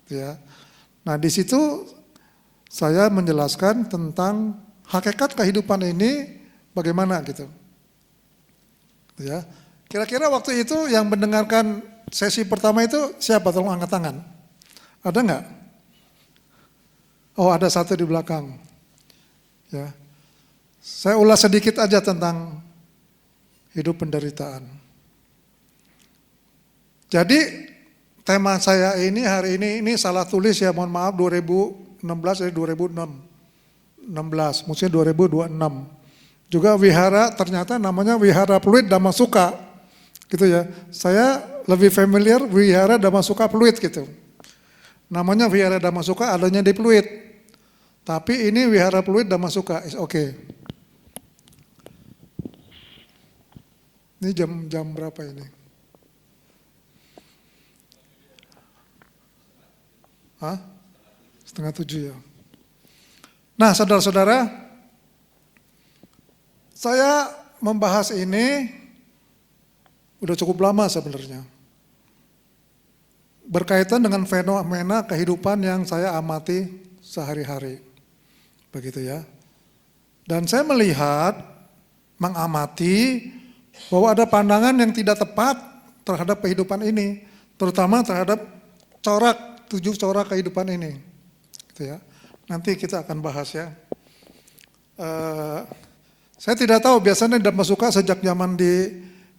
ya. Nah, di situ saya menjelaskan tentang hakikat kehidupan ini bagaimana gitu. Ya. Kira-kira waktu itu yang mendengarkan sesi pertama itu siapa? Tolong angkat tangan. Ada nggak? Oh, ada satu di belakang. Ya. Saya ulas sedikit aja tentang hidup penderitaan. Jadi tema saya ini hari ini salah tulis ya, mohon maaf, 2016 dari 2016, mestinya 2026. Juga wihara ternyata namanya Wihara Pluit Damasuka, gitu ya. Saya lebih familiar Wihara Damasuka Pluit gitu. Namanya Wihara Damasuka adanya di Pluit, tapi ini Wihara Pluit Damasuka, is okay. Ini jam berapa ini? Hah? 6:30 ya. Nah, saudara-saudara, saya membahas ini udah cukup lama sebenarnya. Berkaitan dengan fenomena kehidupan yang saya amati sehari-hari. Begitu ya. Dan saya melihat, mengamati bahwa ada pandangan yang tidak tepat terhadap kehidupan ini, terutama terhadap 7 corak kehidupan ini. Gitu ya. Nanti kita akan bahas ya. Saya tidak tahu, biasanya Damasuka sejak zaman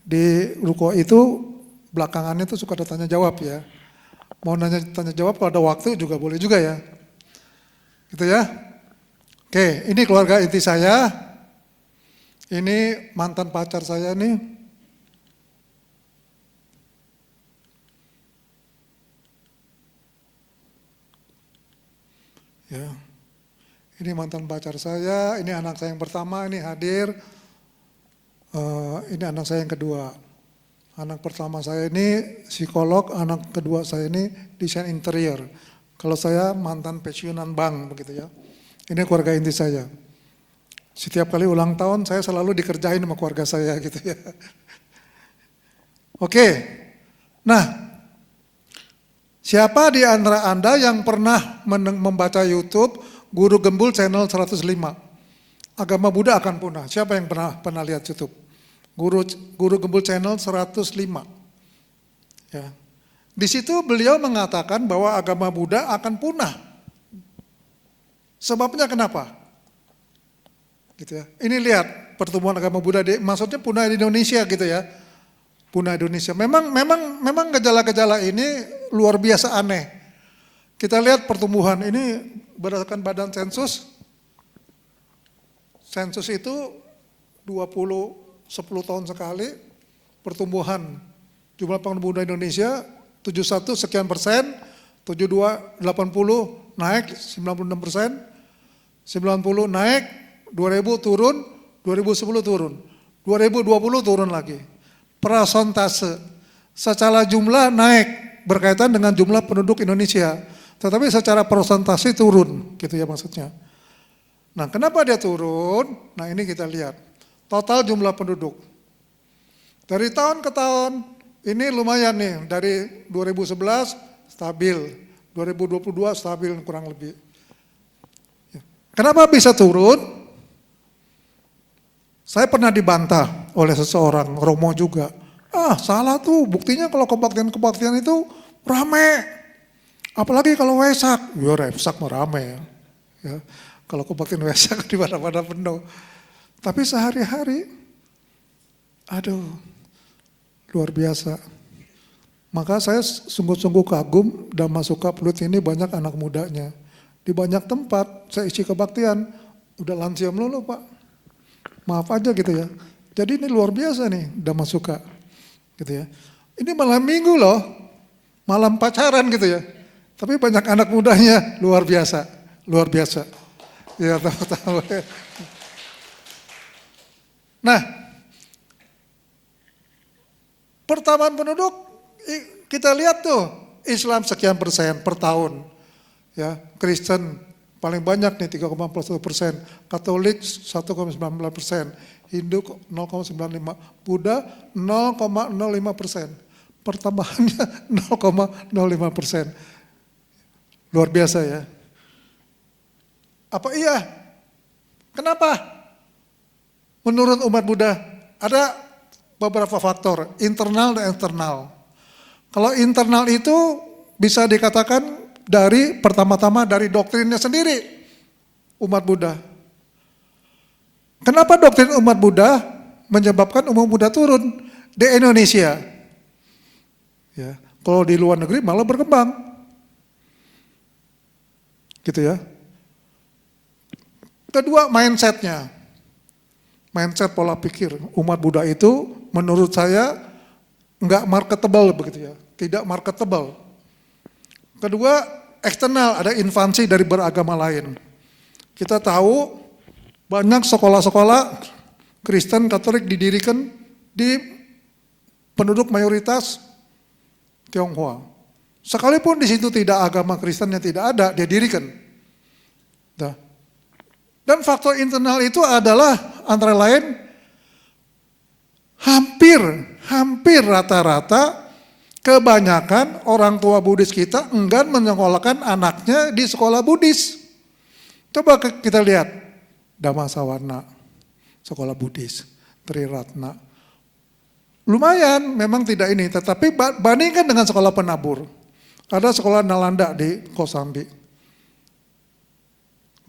di ruko itu, belakangannya itu suka ada tanya jawab ya. Mau tanya jawab kalau ada waktu juga boleh juga ya. Gitu ya. Oke, ini keluarga inti saya. Ini mantan pacar saya nih. Ya. Ini mantan pacar saya, ini anak saya yang pertama, ini hadir. Ini anak saya yang kedua. Anak pertama saya ini psikolog, anak kedua saya ini desain interior. Kalau saya mantan pensiunan bank begitu ya. Ini keluarga inti saya. Setiap kali ulang tahun saya selalu dikerjain sama keluarga saya gitu ya. Oke, nah siapa di antara Anda yang pernah membaca YouTube Guru Gembul channel 105? Agama Buddha akan punah. Siapa yang pernah lihat YouTube? Guru Gembul channel 105. Ya. Di situ beliau mengatakan bahwa agama Buddha akan punah. Sebabnya kenapa? Gitu ya. Ini lihat pertumbuhan agama Buddha, maksudnya punah di Indonesia gitu ya. Punah Indonesia. Memang gejala-gejala ini luar biasa aneh. Kita lihat pertumbuhan ini berdasarkan Badan Sensus. Sensus itu 10 tahun sekali pertumbuhan jumlah pemuda Indonesia 71 sekian persen, 72 80 naik 96%, 90 naik, 2000 turun, 2010 turun, 2020 turun lagi. Persentase secara jumlah naik berkaitan dengan jumlah penduduk Indonesia, tetapi secara persentase turun, gitu ya maksudnya. Nah, kenapa dia turun? Nah, ini kita lihat. Total jumlah penduduk. Dari tahun ke tahun, ini lumayan nih, dari 2011 stabil, 2022 stabil kurang lebih. Kenapa bisa turun? Saya pernah dibantah oleh seseorang, Romo juga. Salah tuh, buktinya kalau kebaktian itu rame. Apalagi kalau Wesak. Ya Wesak mah rame ya. Kalau kebaktian Wesak di mana-mana penuh. Tapi sehari-hari, aduh, luar biasa. Maka saya sungguh-sungguh kagum Damasuka Pluit ini banyak anak mudanya. Di banyak tempat saya isi kebaktian, udah lansia melulu Pak. Maaf aja gitu ya. Jadi ini luar biasa nih Damasuka. Gitu ya. Ini malam minggu loh, malam pacaran gitu ya. Tapi banyak anak mudanya luar biasa, luar biasa. Ya tahu-tahu. Nah, pertambahan penduduk kita lihat tuh Islam sekian persen per tahun, ya Kristen paling banyak nih 3,41%, Katolik 1,19%, Hindu 0,95%, Buddha 0,05%. pertambahannya 0,05%. Luar biasa ya. Apa iya? Kenapa? Menurut umat Buddha ada beberapa faktor, internal dan eksternal. Kalau internal itu bisa dikatakan dari pertama-tama dari doktrinnya sendiri umat Buddha. Kenapa doktrin umat Buddha menyebabkan umat Buddha turun di Indonesia? Ya, kalau di luar negeri malah berkembang. Gitu ya. Kedua, mindsetnya. Mindset pola pikir umat Buddha itu menurut saya nggak marketable begitu ya, tidak marketable. Kedua, eksternal, ada invasi dari beragama lain. Kita tahu banyak sekolah-sekolah Kristen Katolik didirikan di penduduk mayoritas Tionghoa. Sekalipun di situ tidak agama Kristen yang tidak ada, dia dirikan. Nah. Dan faktor internal itu adalah antara lain hampir rata-rata kebanyakan orang tua Buddhis kita enggan menyekolahkan anaknya di sekolah Buddhis. Coba kita lihat Dhammasawana, sekolah Buddhis, Triratna. Lumayan, memang tidak ini, tetapi bandingkan dengan sekolah penabur. Ada sekolah Nalanda di Kosambi.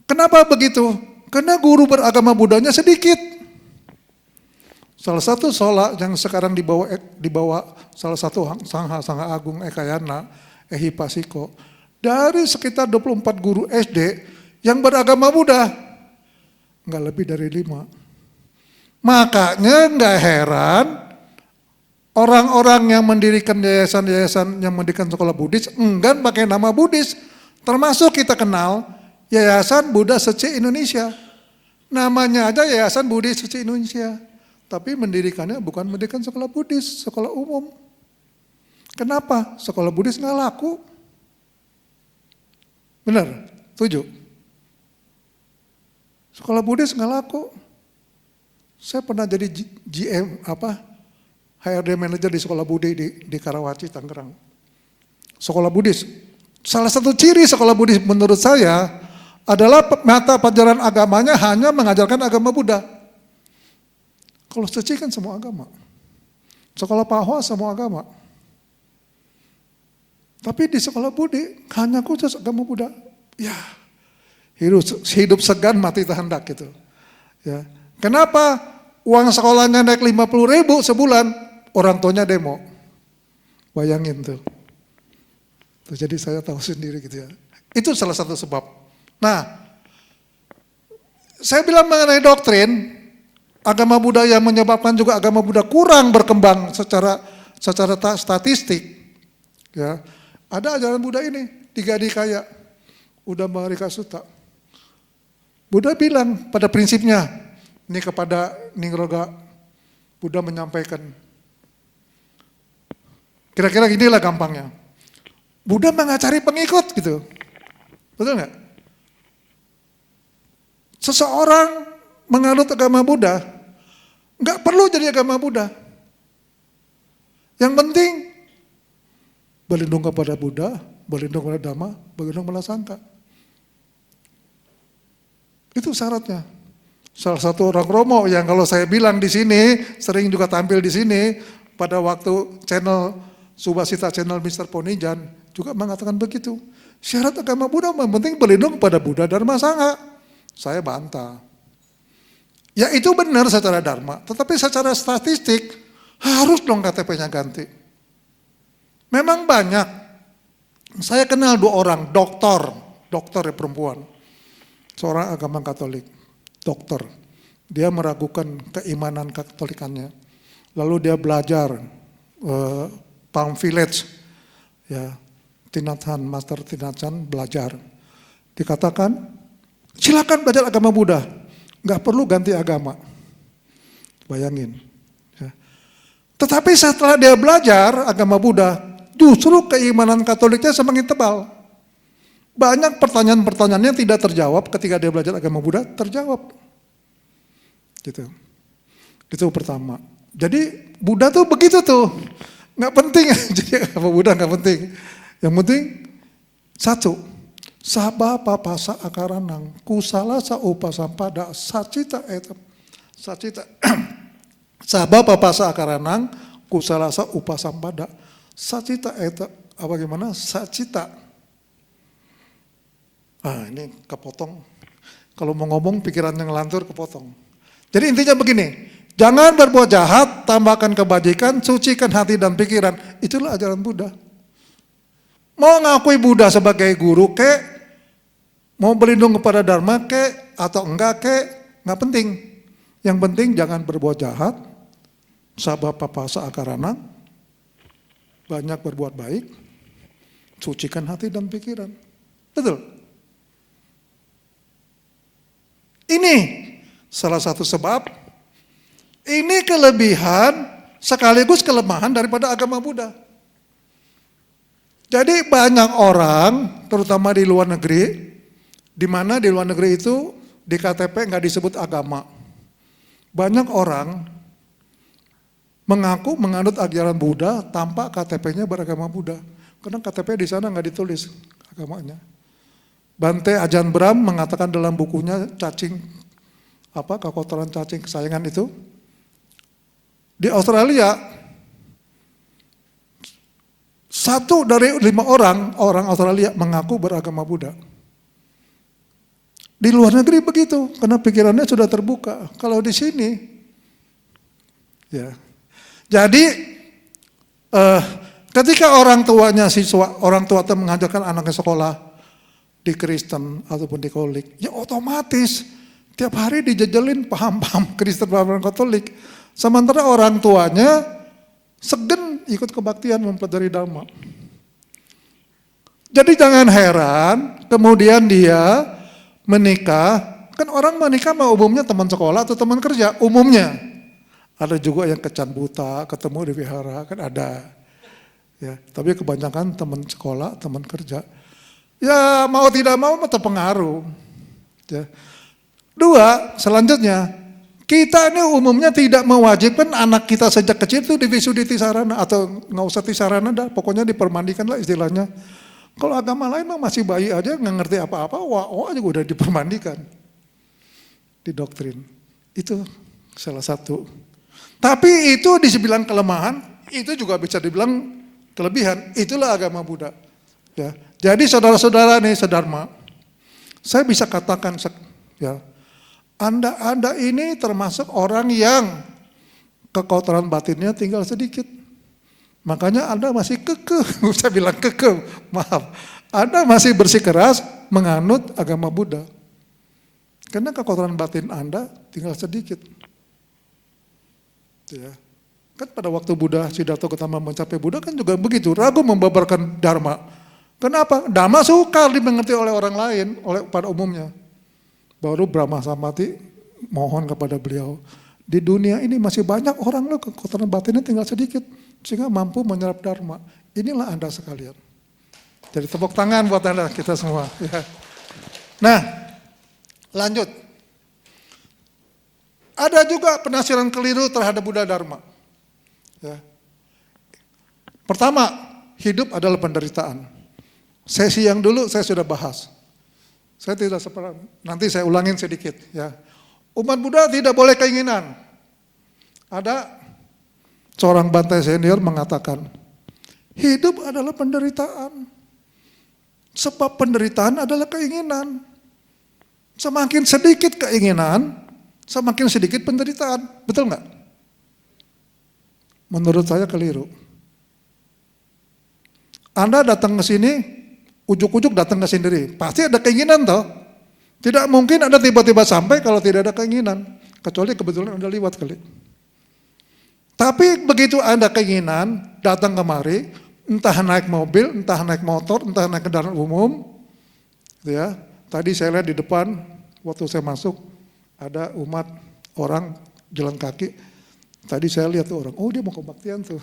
Kenapa begitu? Karena guru beragama Buddhanya sedikit. Salah satu shola yang sekarang dibawa salah satu Sangha Agung Ekayana, Ehipasiko, dari sekitar 24 guru SD yang beragama Buddha, nggak lebih dari 5. Makanya nggak heran orang-orang yang mendirikan yayasan-yayasan yang mendirikan sekolah Buddhis enggan pakai nama Buddhis, termasuk kita kenal Yayasan Buddha Seci Indonesia. Namanya aja Yayasan Buddhis Seci Indonesia. Tapi mendirikannya bukan mendirikan sekolah Buddhis, sekolah umum. Kenapa? Sekolah Buddhis nggak laku. Benar? Setuju? Sekolah Buddhis nggak laku. Saya pernah jadi GM HRD manager di sekolah Buddhis di Karawaci, Tangerang. Sekolah Buddhis. Salah satu ciri sekolah Buddhis menurut saya adalah mata pelajaran agamanya hanya mengajarkan agama Buddha. Kalau Seci kan semua agama. Sekolah Pahwa semua agama. Tapi di sekolah Buddhi hanya khusus agama Buddha. Ya, hidup segan mati terhendak gitu. Ya. Kenapa uang sekolahnya naik 50.000 sebulan, orang tuanya demo. Bayangin tuh. Jadi saya tahu sendiri gitu ya. Itu salah satu sebab. Nah, saya bilang mengenai doktrin, agama Buddha yang menyebabkan juga agama Buddha kurang berkembang secara statistik. Ya, ada ajaran Buddha ini, 3 dikaya, Udammarika Sutta. Buddha bilang pada prinsipnya, ini kepada Nigroga, Buddha menyampaikan, kira-kira inilah gampangnya. Buddha mengajari pengikut gitu, betul nggak? Seseorang menganut agama Buddha, nggak perlu jadi agama Buddha. Yang penting berlindung kepada Buddha, berlindung kepada Dhamma, berlindung kepada Sangha. Itu syaratnya. Salah satu orang Romo yang kalau saya bilang di sini, sering juga tampil di sini pada waktu channel Subhasita channel Mr. Ponijan juga mengatakan begitu. Syarat agama Buddha yang penting berlindung kepada Buddha, Dharma, Sangha. Saya bantah. Ya itu benar secara dharma, tetapi secara statistik harus dong KTP-nya ganti. Memang banyak. Saya kenal 2 orang, dokter perempuan. Seorang agama Katolik, dokter. Dia meragukan keimanan Katolikannya. Lalu dia belajar Palm Village, ya, Tinathan, Master Tinathan belajar. Dikatakan, silakan belajar agama Buddha, nggak perlu ganti agama. Bayangin. Ya. Tetapi setelah dia belajar agama Buddha, justru keimanan Katoliknya semakin tebal. Banyak pertanyaan-pertanyaan yang tidak terjawab ketika dia belajar agama Buddha, terjawab. Gitu. Itu pertama. Jadi Buddha tuh begitu tuh. Nggak penting, jadi apa Buddha nggak penting. Yang penting satu, sabha papasa akaranang, kusala sa upasampada, sacita eta, sacita, sabha papasa akaranang, kusala sa upasampada, sacita eta, apa gimana? Sacita. Ah ini kepotong. Kalau mau ngomong pikiran yang ngelantur kepotong. Jadi intinya begini, jangan berbuat jahat, tambahkan kebajikan, sucikan hati dan pikiran. Itulah ajaran Buddha. Mau ngakui Buddha sebagai guru kek, mau berlindung kepada Dharma kek, atau enggak kek, nggak penting. Yang penting jangan berbuat jahat, sabha papasa akarana, banyak berbuat baik, sucikan hati dan pikiran. Betul? Ini salah satu sebab, ini kelebihan sekaligus kelemahan daripada agama Buddha. Jadi banyak orang, terutama di luar negeri, di mana di luar negeri itu di KTP nggak disebut agama. Banyak orang mengaku menganut ajaran Buddha tanpa KTP-nya beragama Buddha. Karena KTP di sana nggak ditulis agamanya. Bante Ajahn Brahm mengatakan dalam bukunya cacing, kekotoran cacing kesayangan itu, di Australia, 1 dari 5 orang Australia mengaku beragama Buddha. Di luar negeri begitu, karena pikirannya sudah terbuka. Kalau di sini, ya. Jadi, ketika orang tua itu mengajarkan anaknya sekolah di Kristen ataupun di Katolik, ya otomatis tiap hari dijejelin paham-paham Kristen, paham Katolik. Sementara orang tuanya segen ikut kebaktian mempelajari Dhamma. Jadi jangan heran kemudian dia menikah, kan orang menikah mah umumnya teman sekolah atau teman kerja, umumnya. Ada juga yang kecan buta, ketemu di wihara, kan ada. Ya, tapi kebanyakan teman sekolah, teman kerja. Ya mau tidak mau terpengaruh. Ya. 2, selanjutnya, kita ini umumnya tidak mewajibkan anak kita sejak kecil itu divisuditi sarana atau nggak usah tisarana dah, pokoknya dipermandikan lah istilahnya. Kalau agama lain mah masih bayi aja nggak ngerti apa-apa, wah aja udah dipermandikan, didoktrin. Itu salah satu. Tapi itu dibilang kelemahan, itu juga bisa dibilang kelebihan. Itulah agama Buddha. Ya. Jadi saudara-saudara nih sedharma, saya bisa katakan, ya, Anda ini termasuk orang yang kekotoran batinnya tinggal sedikit. Makanya Anda masih kekeh, saya bilang kekeh, maaf. Anda masih bersikeras menganut agama Buddha. Karena kekotoran batin Anda tinggal sedikit. Ya. Kan pada waktu Buddha Siddhartha Gautama mencapai Buddha kan juga begitu, ragu membabarkan Dharma. Kenapa? Dhamma sukar dimengerti oleh orang lain, pada umumnya. Baru Brahma Samati mohon kepada beliau, di dunia ini masih banyak orang loh kekotoran batinnya tinggal sedikit, sehingga mampu menyerap Dharma. Inilah Anda sekalian. Jadi tepuk tangan buat Anda kita semua. Ya. Nah, lanjut. Ada juga penafsiran keliru terhadap Buddha Dharma. Ya. Pertama, hidup adalah penderitaan. Sesi yang dulu saya sudah bahas. Saya tidak seperti, nanti saya ulangin sedikit. Ya. Umat Buddha tidak boleh keinginan. Ada seorang Bante senior mengatakan, hidup adalah penderitaan. Sebab penderitaan adalah keinginan. Semakin sedikit keinginan, semakin sedikit penderitaan. Betul nggak? Menurut saya keliru. Anda datang ke sini, ujuk-ujuk datang ke sendiri. Pasti ada keinginan toh. Tidak mungkin Anda tiba-tiba sampai kalau tidak ada keinginan. Kecuali kebetulan Anda liwat kali. Tapi begitu Anda keinginan, datang kemari, entah naik mobil, entah naik motor, entah naik kendaraan umum. Gitu ya. Tadi saya lihat di depan, waktu saya masuk, ada umat orang jalan kaki. Tadi saya lihat tuh orang, oh dia mau kebaktian tuh,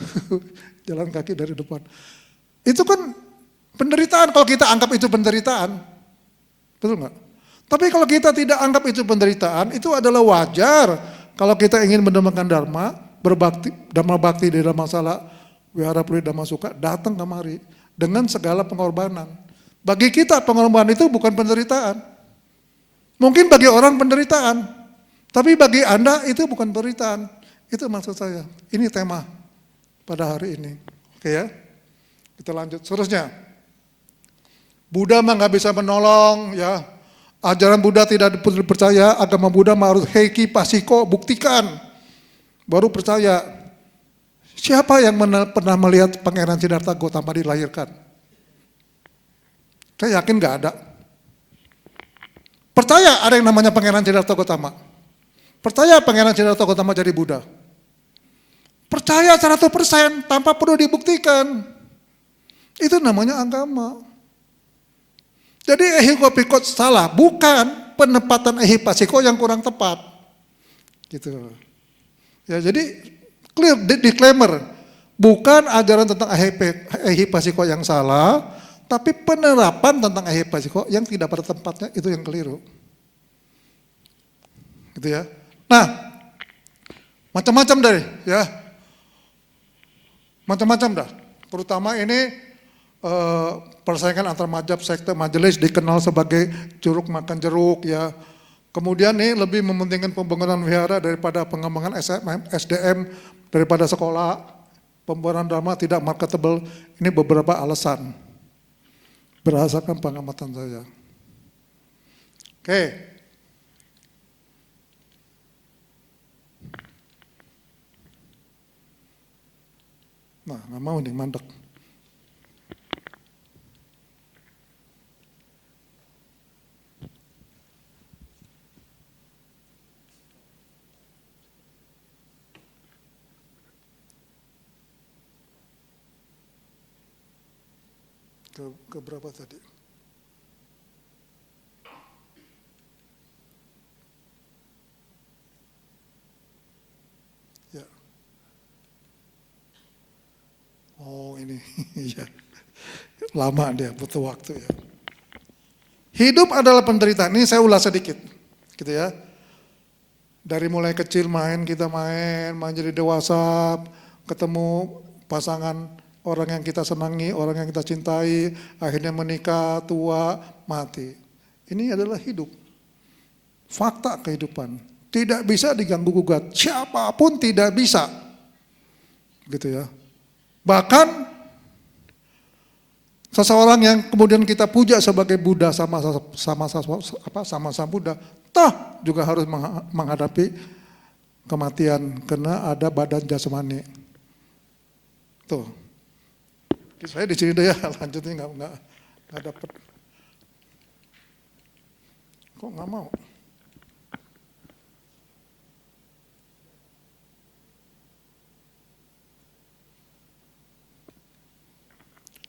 jalan kaki dari depan. Itu kan penderitaan kalau kita anggap itu penderitaan. Betul nggak? Tapi kalau kita tidak anggap itu penderitaan, itu adalah wajar. Kalau kita ingin menemukan Dharma, berbakti, Dharma bakti di dalam masalah Wihara Puri Dhammasuka datang kemari dengan segala pengorbanan. Bagi kita pengorbanan itu bukan penderitaan. Mungkin bagi orang penderitaan, tapi bagi Anda itu bukan penderitaan. Itu maksud saya. Ini tema pada hari ini. Oke ya, kita lanjut. Seterusnya, Buddha mah nggak bisa menolong ya. Ajaran Buddha tidak dipercaya, agama Buddha harus heiki pasiko, buktikan. Baru percaya. Siapa yang pernah melihat Pangeran Siddhartha Gautama dilahirkan? Saya yakin nggak ada. Percaya ada yang namanya Pangeran Siddhartha Gautama? Percaya Pangeran Siddhartha Gautama jadi Buddha? Percaya 100% tanpa perlu dibuktikan. Itu namanya agama. Jadi ehiko pikot salah, bukan penempatan ehipasiko yang kurang tepat. Gitu. Ya, jadi clear disclaimer, bukan ajaran tentang ehipasiko yang salah, tapi penerapan tentang ehipasiko yang tidak pada tempatnya itu yang keliru. Gitu ya. Nah, macam-macam deh ya. Macam-macam dah. Terutama ini persaingan antar mazhab sekte majelis dikenal sebagai jeruk makan jeruk ya. Kemudian nih lebih mementingkan pembangunan wihara daripada pengembangan SDM daripada sekolah. Pembangunan dharma tidak marketable. Ini beberapa alasan. Berdasarkan pengamatan saya. Oke. Nah, nggak mau nih mandek. Ke berapa tadi? Ya. Oh ini, ya. Lama dia, butuh waktu ya. Hidup adalah penderitaan. Ini saya ulas sedikit, gitu ya. Dari mulai kecil kita main jadi dewasa, ketemu pasangan orang yang kita senangi, orang yang kita cintai, akhirnya menikah, tua, mati. Ini adalah hidup. Fakta kehidupan. Tidak bisa diganggu gugat. Siapapun tidak bisa. Gitu ya. Bahkan seseorang yang kemudian kita puja sebagai Buddha sama Buddha, toh juga harus menghadapi kematian karena ada badan jasmani. Tuh. Saya di sini deh ya, lanjutnya nggak dapet. Kok nggak mau?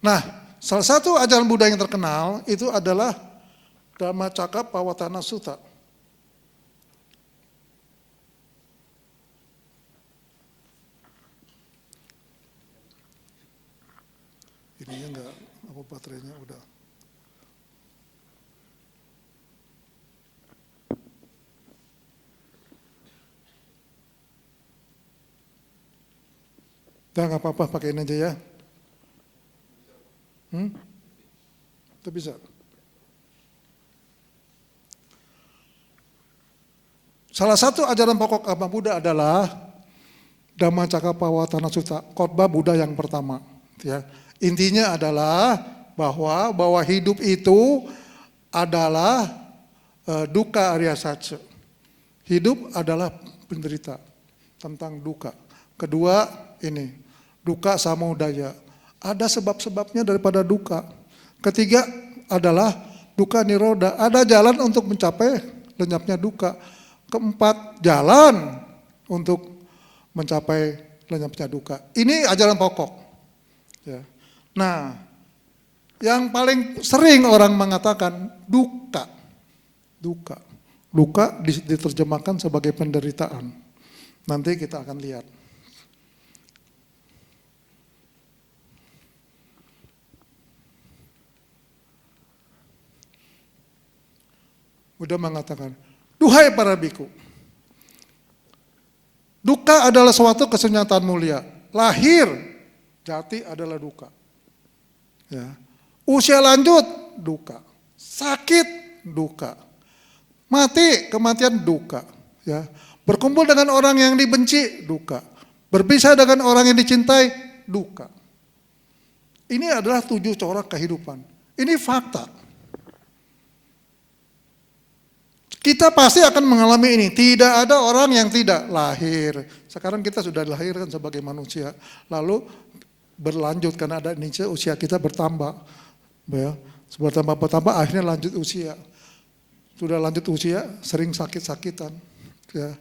Nah, salah satu ajaran Buddha yang terkenal itu adalah Dhammacakkappavattana Sutta. Ininya enggak, apa baterainya udah. Udah nggak apa-apa, pakai ini aja ya. Itu bisa. Salah satu ajaran pokok agama Buddha adalah Dhammacakkappavattana Sutta, khotbah Buddha yang pertama. Ya. Intinya adalah bahwa hidup itu adalah dukkha arya satya. Hidup adalah penderita, tentang dukkha. Kedua ini, dukkha samudaya. Ada sebab-sebabnya daripada dukkha. Ketiga adalah dukkha nirodha. Ada jalan untuk mencapai lenyapnya dukkha. Keempat, jalan untuk mencapai lenyapnya dukkha. Ini ajaran pokok. Ya. Nah, yang paling sering orang mengatakan dukkha. Dukkha diterjemahkan sebagai penderitaan. Nanti kita akan lihat. Buddha mengatakan, duhai para biku, dukkha adalah suatu kesenyataan mulia. Lahir jati adalah duka. Ya. Usia lanjut, duka. Sakit, duka. Mati, kematian, duka. Ya. Berkumpul dengan orang yang dibenci, duka. Berpisah dengan orang yang dicintai, duka. Ini adalah 7 corak kehidupan. Ini fakta. Kita pasti akan mengalami ini. Tidak ada orang yang tidak lahir. Sekarang kita sudah dilahirkan sebagai manusia. Lalu berlanjut karena ada ini usia kita bertambah. Ya. Bertambah, akhirnya lanjut usia. Sudah lanjut usia, sering sakit-sakitan. Ya.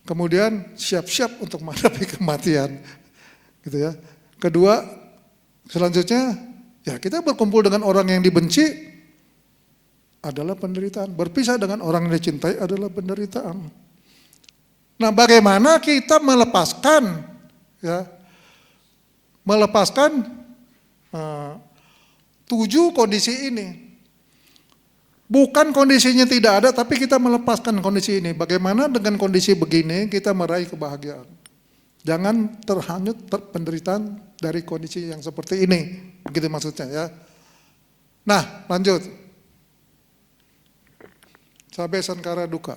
Kemudian siap-siap untuk menghadapi kematian. Gitu ya. Kedua, selanjutnya ya kita berkumpul dengan orang yang dibenci adalah penderitaan. Berpisah dengan orang yang dicintai adalah penderitaan. Nah, bagaimana kita melepaskan ya, melepaskan 7 kondisi ini? Bukan kondisinya tidak ada, tapi kita melepaskan kondisi ini. Bagaimana dengan kondisi begini kita meraih kebahagiaan? Jangan terhanyut penderitaan dari kondisi yang seperti ini. Begitu maksudnya ya. Nah, lanjut. Sabe sankara duka.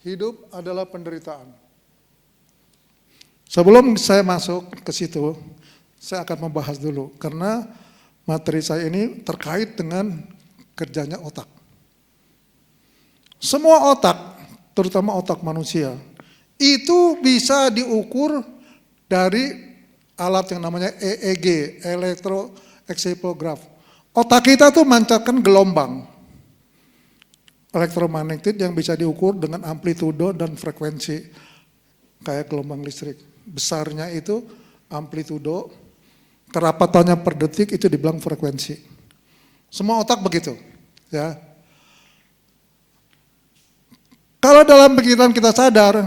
Hidup adalah penderitaan. Sebelum saya masuk ke situ, saya akan membahas dulu. Karena materi saya ini terkait dengan kerjanya otak. Semua otak, terutama otak manusia, itu bisa diukur dari alat yang namanya EEG, elektroencephalograph. Otak kita tuh memancarkan gelombang elektromagnetik yang bisa diukur dengan amplitudo dan frekuensi kayak gelombang listrik. Besarnya itu amplitudo, kerapatannya per detik itu dibilang frekuensi. Semua otak begitu, ya. Kalau dalam pikiran kita sadar,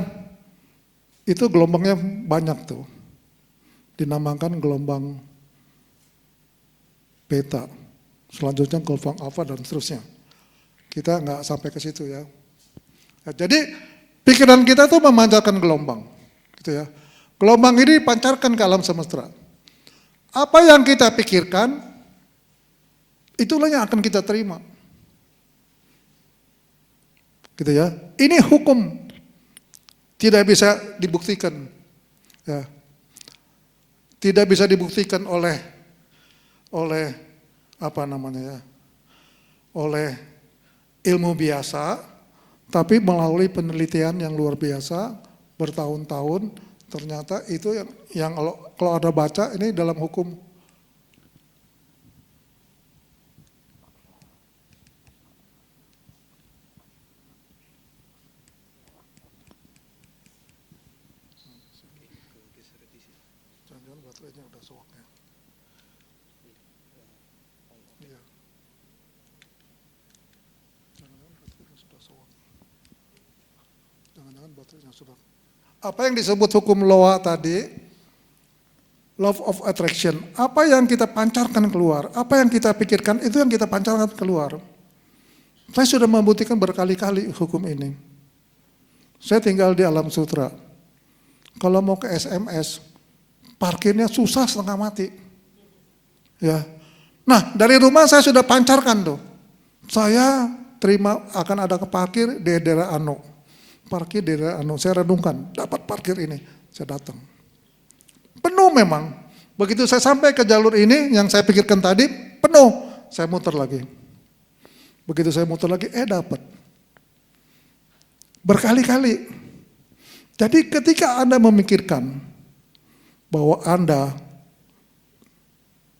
itu gelombangnya banyak tuh. Dinamakan gelombang beta. Selanjutnya gelombang alfa dan seterusnya. Kita nggak sampai ke situ ya. Nah, jadi pikiran kita tuh memancarkan gelombang, gitu ya. Gelombang ini dipancarkan ke alam semesta. Apa yang kita pikirkan, itulah yang akan kita terima. Gitu ya. Ini hukum, tidak bisa dibuktikan. Ya. Tidak bisa dibuktikan oleh apa namanya ya, oleh ilmu biasa, tapi melalui penelitian yang luar biasa bertahun-tahun, ternyata itu yang kalau ada baca ini dalam hukum. Jangan-jangan baterainya udah soaknya. Iya. Jangan-jangan baterainya sudah. Apa yang disebut hukum Loa tadi, love of attraction, apa yang kita pancarkan keluar, apa yang kita pikirkan, itu yang kita pancarkan keluar. Saya sudah membuktikan berkali-kali hukum ini. Saya tinggal di Alam Sutra. Kalau mau ke SMS, parkirnya susah setengah mati. Ya. Nah, dari rumah saya sudah pancarkan tuh. Saya terima akan ada ke parkir di daerah Ano. Parkir di daerah Ano, saya renungkan, dapat parkir ini, saya datang. Penuh memang. Begitu saya sampai ke jalur ini, yang saya pikirkan tadi, penuh. Saya muter lagi. Begitu saya muter lagi, dapat. Berkali-kali. Jadi ketika Anda memikirkan bahwa Anda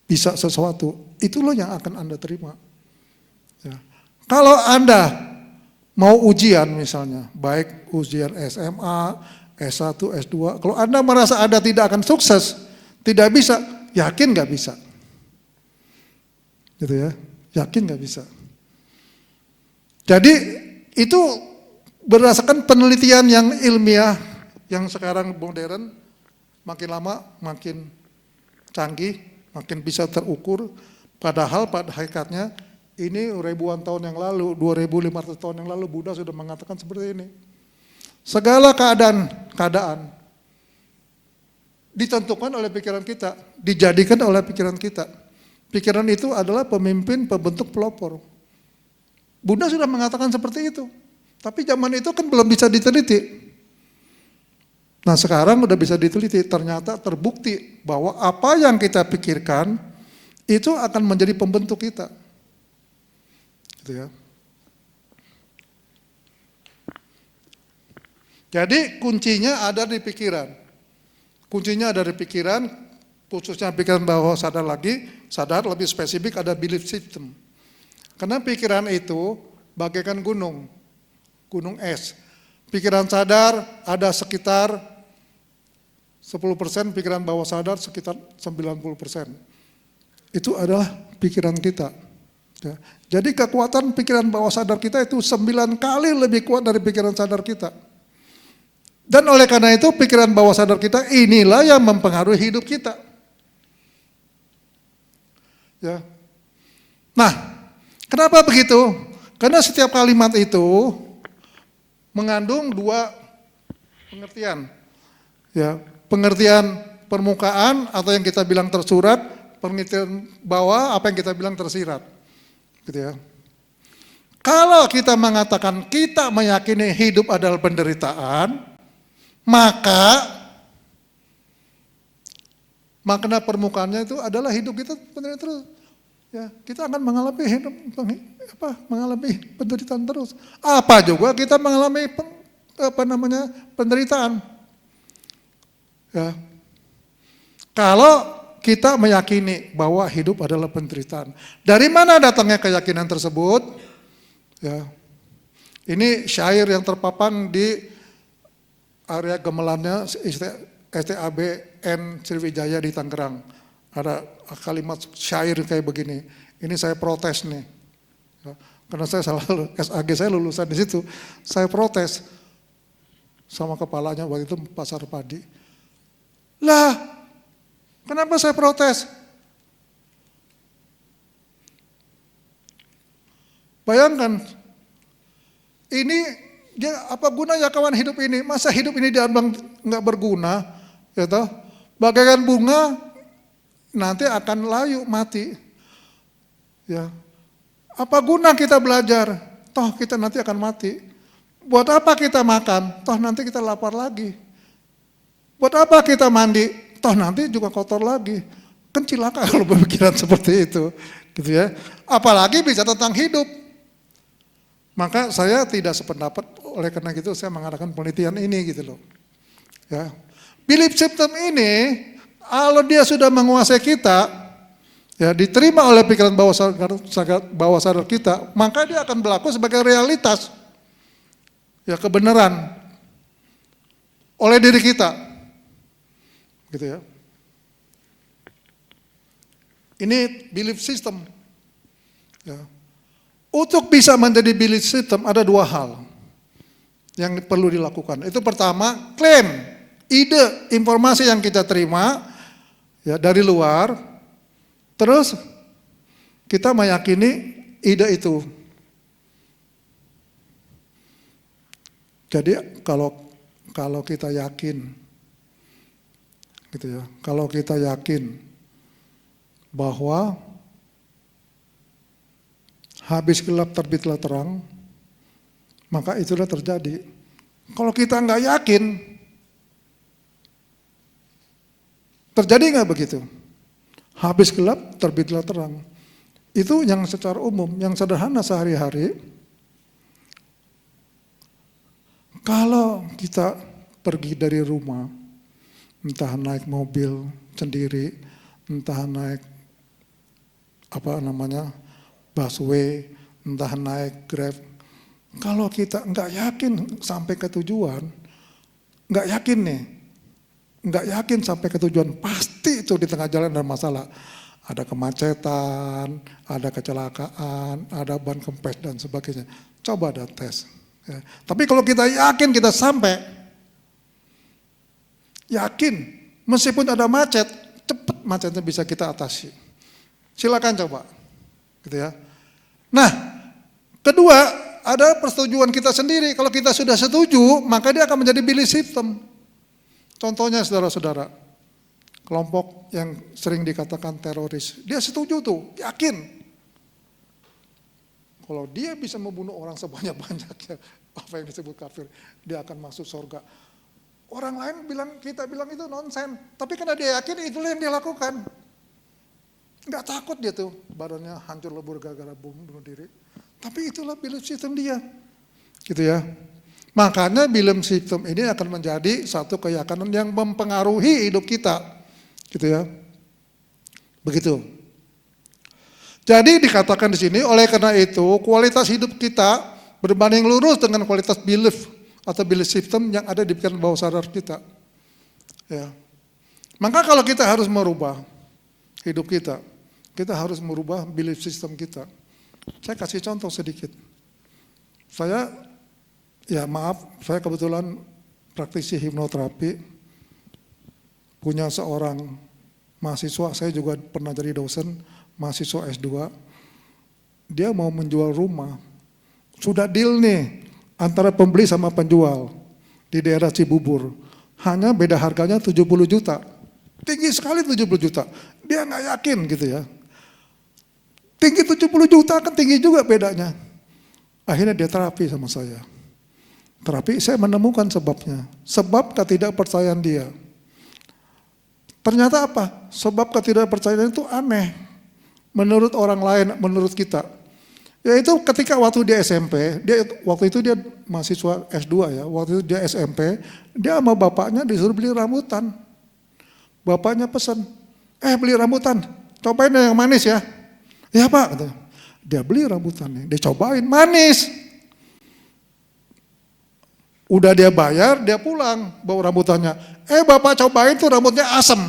bisa sesuatu, itulah yang akan Anda terima. Ya. Kalau Anda mau ujian misalnya, baik ujian SMA, S1, S2, kalau Anda merasa Anda tidak akan sukses, tidak bisa, yakin nggak bisa. Gitu ya, yakin nggak bisa. Jadi itu berdasarkan penelitian yang ilmiah, yang sekarang modern, makin lama makin canggih, makin bisa terukur, padahal pada hakikatnya ini ribuan tahun yang lalu, 2500 tahun yang lalu Buddha sudah mengatakan seperti ini. Segala keadaan ditentukan oleh pikiran kita, dijadikan oleh pikiran kita. Pikiran itu adalah pemimpin, pembentuk, pelopor. Bunda sudah mengatakan seperti itu. Tapi zaman itu kan belum bisa diteliti. Nah sekarang udah bisa diteliti, ternyata terbukti bahwa apa yang kita pikirkan itu akan menjadi pembentuk kita. Gitu ya. Jadi kuncinya ada di pikiran. Kuncinya ada di pikiran, khususnya pikiran bawah sadar lagi, sadar lebih spesifik ada belief system. Karena pikiran itu bagaikan gunung es. Pikiran sadar ada sekitar 10%, pikiran bawah sadar sekitar 90%. Itu adalah pikiran kita. Ya. Jadi kekuatan pikiran bawah sadar kita itu 9 kali lebih kuat dari pikiran sadar kita. Dan oleh karena itu pikiran bawah sadar kita inilah yang mempengaruhi hidup kita. Ya. Nah, kenapa begitu? Karena setiap kalimat itu mengandung 2 pengertian. Ya, pengertian permukaan atau yang kita bilang tersurat, pengertian bawah apa yang kita bilang tersirat. Gitu ya. Kalau kita mengatakan kita meyakini hidup adalah penderitaan, maka makna permukaannya itu adalah hidup kita penderitaan terus. Ya, kita akan mengalami mengalami penderitaan terus. Apa juga kita mengalami penderitaan. Ya. Kalau kita meyakini bahwa hidup adalah penderitaan. Dari mana datangnya keyakinan tersebut? Ya. Ini syair yang terpampang di area gemelannya STABN Sriwijaya di Tangerang. Ada kalimat syair kayak begini. Ini saya protes nih. Karena saya selalu SAG saya lulusan di situ. Saya protes sama kepalanya waktu itu Pasar Padi. Lah, kenapa saya protes? Bayangkan, ini dia apa gunanya kawan hidup ini? Masa hidup ini diambang nggak berguna? Ya toh? Bagaikan bunga nanti akan layu mati. Ya. Apa guna kita belajar? Toh kita nanti akan mati. Buat apa kita makan? Toh nanti kita lapar lagi. Buat apa kita mandi? Toh nanti juga kotor lagi. Kan cilaka kalau berpikiran seperti itu, gitu ya. Apalagi bisa tentang hidup. Maka saya tidak sependapat, oleh karena itu saya mengadakan penelitian ini gitu loh. Ya. Belief system ini, kalau dia sudah menguasai kita, ya diterima oleh pikiran bawah sadar kita, maka dia akan berlaku sebagai realitas. Ya kebenaran. Oleh diri kita. Gitu ya. Ini belief system. Ya. Untuk bisa menjadi belief system ada 2 hal yang perlu dilakukan. Itu pertama, klaim, ide, informasi yang kita terima ya dari luar, terus kita meyakini ide itu. Jadi kalau kita yakin, gitu ya, kalau kita yakin bahwa habis gelap terbitlah terang, maka itulah terjadi. Kalau kita nggak yakin, terjadi nggak begitu? Habis gelap terbitlah terang. Itu yang secara umum, yang sederhana sehari-hari. Kalau kita pergi dari rumah, entah naik mobil sendiri, entah naik busway, entah naik Grab. Kalau kita nggak yakin sampai ke tujuan, nggak yakin sampai ke tujuan, pasti itu di tengah jalan ada masalah. Ada kemacetan, ada kecelakaan, ada ban kempes dan sebagainya. Coba ada tes. Ya. Tapi kalau kita yakin kita sampai, yakin meskipun ada macet, cepat macetnya bisa kita atasi. Silakan coba. Gitu ya. Nah, kedua ada persetujuan kita sendiri. Kalau kita sudah setuju, maka dia akan menjadi belief system. Contohnya saudara-saudara, kelompok yang sering dikatakan teroris, dia setuju tuh, yakin. Kalau dia bisa membunuh orang sebanyak-banyaknya, apa yang disebut kafir, dia akan masuk surga. Orang lain kita bilang itu nonsen, tapi karena dia yakin itulah yang dia lakukan. Nggak takut dia tuh, badannya hancur lebur gara-gara bunuh diri. Tapi itulah belief system dia, gitu ya. Makanya belief system ini akan menjadi satu keyakinan yang mempengaruhi hidup kita, gitu ya. Begitu. Jadi dikatakan di sini, oleh karena itu kualitas hidup kita berbanding lurus dengan kualitas belief atau belief system yang ada di pikiran bawah sadar kita. Ya. Maka kalau kita harus merubah hidup kita harus merubah belief system kita. Saya kasih contoh sedikit. Saya kebetulan praktisi hipnoterapi, punya seorang mahasiswa, saya juga pernah jadi dosen, mahasiswa S2, dia mau menjual rumah, sudah deal nih antara pembeli sama penjual di daerah Cibubur, hanya beda harganya 70 juta, tinggi sekali 70 juta, dia nggak yakin gitu ya, tinggi 70 juta kan tinggi juga bedanya, akhirnya dia terapi sama saya. Terapi saya menemukan sebabnya, sebab ketidakpercayaan dia. Ternyata apa? Sebab ketidakpercayaan itu aneh. Menurut orang lain, menurut kita. Yaitu ketika waktu dia SMP, waktu itu dia mahasiswa S2 ya, waktu itu dia SMP, dia sama bapaknya disuruh beli rambutan. Bapaknya pesan, beli rambutan, cobain yang manis ya. Ya Pak, dia beli rambutannya, dia cobain, manis. Udah dia bayar, dia pulang bawa rambutannya. Bapak cobain tuh rambutnya asem.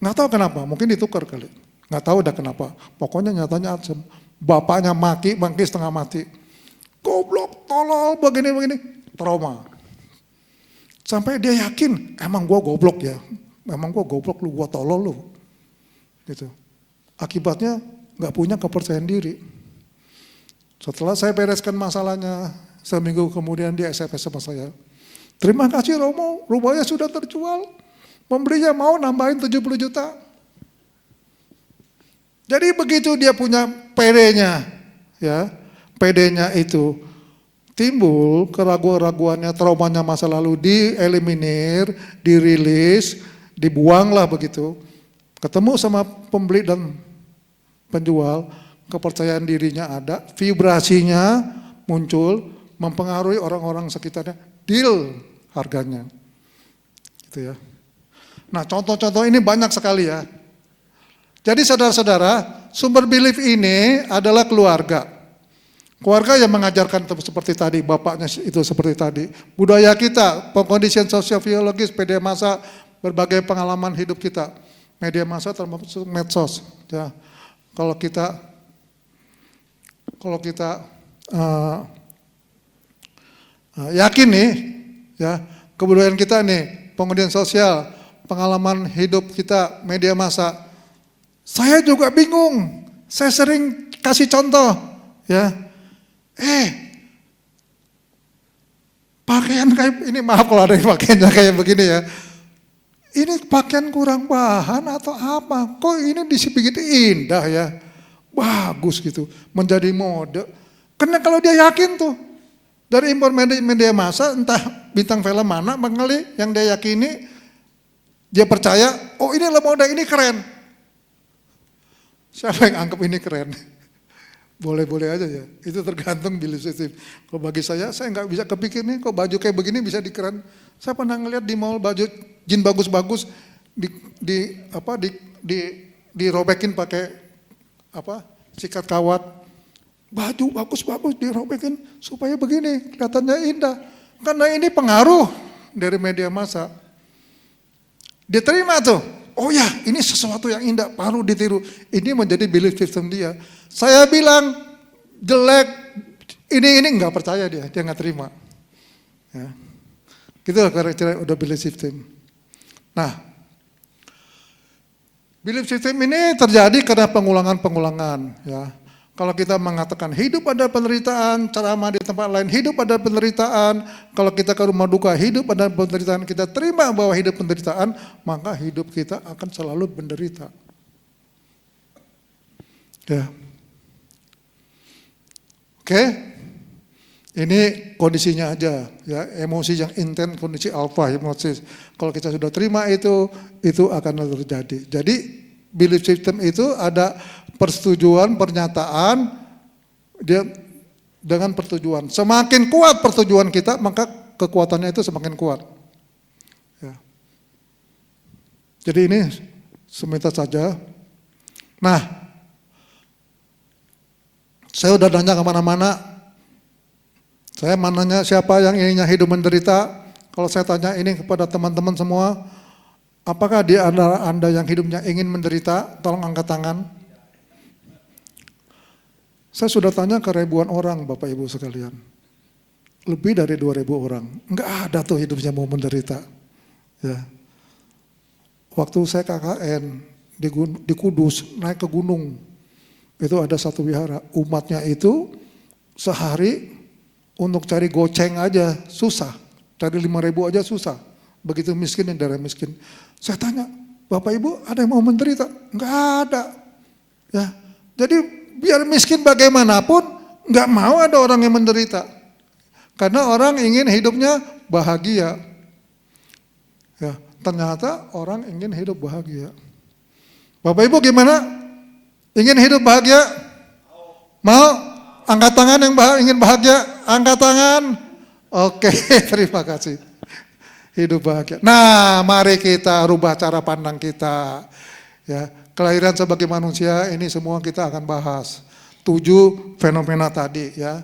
Nggak tahu kenapa, mungkin ditukar kali. Nggak tahu udah kenapa. Pokoknya nyatanya asem. Bapaknya maki setengah mati. Goblok, tolol, begini, trauma. Sampai dia yakin, emang gua goblok ya. Emang gua goblok lu, gua tolol lu. Gitu. Akibatnya nggak punya kepercayaan diri. Setelah saya bereskan masalahnya, seminggu kemudian dia SMS sama saya. Terima kasih Romo, rumahnya sudah terjual. Pembelinya mau nambahin 70 juta. Jadi begitu dia punya PD-nya, ya, PD-nya itu timbul keraguan-raguannya, traumanya masa lalu dieliminir, dirilis, dibuanglah begitu. Ketemu sama pembeli dan penjual, kepercayaan dirinya ada, vibrasinya muncul, mempengaruhi orang-orang sekitarnya, deal harganya. Gitu ya. Nah, contoh-contoh ini banyak sekali ya. Jadi saudara-saudara, sumber belief ini adalah keluarga. Keluarga yang mengajarkan seperti tadi, bapaknya itu seperti tadi. Budaya kita, pengkondisian sosiologis, media massa, berbagai pengalaman hidup kita. Media massa termasuk medsos. Ya. Kalau kita yakin nih, ya kebudayaan kita nih, pengkondisian sosial, pengalaman hidup kita, media massa. Saya juga bingung. Saya sering kasih contoh, ya. Pakaian kayak ini, maaf kalau ada yang pakaiannya kayak begini ya. Ini pakaian kurang bahan atau apa? Kok ini dibikin indah ya? Bagus gitu, menjadi mode. Karena kalau dia yakin tuh, dari informasi media massa, entah bintang film mana, mengenali yang dia yakini, dia percaya, oh ini lah mode, ini keren. Siapa yang anggap ini keren? Boleh-boleh aja ya, itu tergantung belief system. Kalau bagi saya nggak bisa kepikir nih, kok baju kayak begini bisa dikeren. Saya pernah ngeliat di mall baju jin bagus-bagus, dirobekin pakai sikat kawat. Baju bagus-bagus dirobekin supaya begini, kelihatannya indah. Karena ini pengaruh dari media massa. Dia terima tuh, oh ya ini sesuatu yang indah, baru ditiru. Ini menjadi belief system dia. Saya bilang jelek, ini nggak percaya dia nggak terima. Ya. Gitu lah kira-kira udah belief system. Nah, belief system ini terjadi karena pengulangan-pengulangan. Ya. Kalau kita mengatakan hidup ada penderitaan, ceramah di tempat lain hidup ada penderitaan, kalau kita ke rumah duka hidup ada penderitaan, kita terima bahwa hidup penderitaan, maka hidup kita akan selalu menderita. Ya. Oke. Ini kondisinya aja, ya, emosi yang intens, kondisi alfa hipnosis. Kalau kita sudah terima itu akan terjadi. Jadi belief system itu ada persetujuan, pernyataan, dia dengan persetujuan. Semakin kuat persetujuan kita, maka kekuatannya itu semakin kuat. Ya. Jadi ini seminta saja. Nah, saya udah nanya kemana-mana. Saya nanya siapa yang inginnya hidup menderita. Kalau saya tanya ini kepada teman-teman semua, apakah di antara Anda yang hidupnya ingin menderita? Tolong angkat tangan. Saya sudah tanya ke ribuan orang, Bapak Ibu sekalian. Lebih dari 2.000 orang. Enggak ada tuh hidupnya mau menderita. Ya. Waktu saya KKN di Kudus, naik ke gunung. Itu ada satu wihara. Umatnya itu sehari untuk cari goceng aja susah, cari 5.000 aja susah. Begitu miskin yang daerah miskin. Saya tanya, Bapak Ibu ada yang mau menderita? Enggak ada. Ya, jadi biar miskin bagaimanapun, enggak mau ada orang yang menderita. Karena orang ingin hidupnya bahagia. Ya, ternyata orang ingin hidup bahagia. Bapak Ibu gimana? Ingin hidup bahagia? Mau? Angkat tangan yang ingin bahagia, angkat tangan. Oke, terima kasih. Hidup bahagia. Nah, mari kita rubah cara pandang kita. Ya, kelahiran sebagai manusia ini semua kita akan bahas. 7 fenomena tadi ya.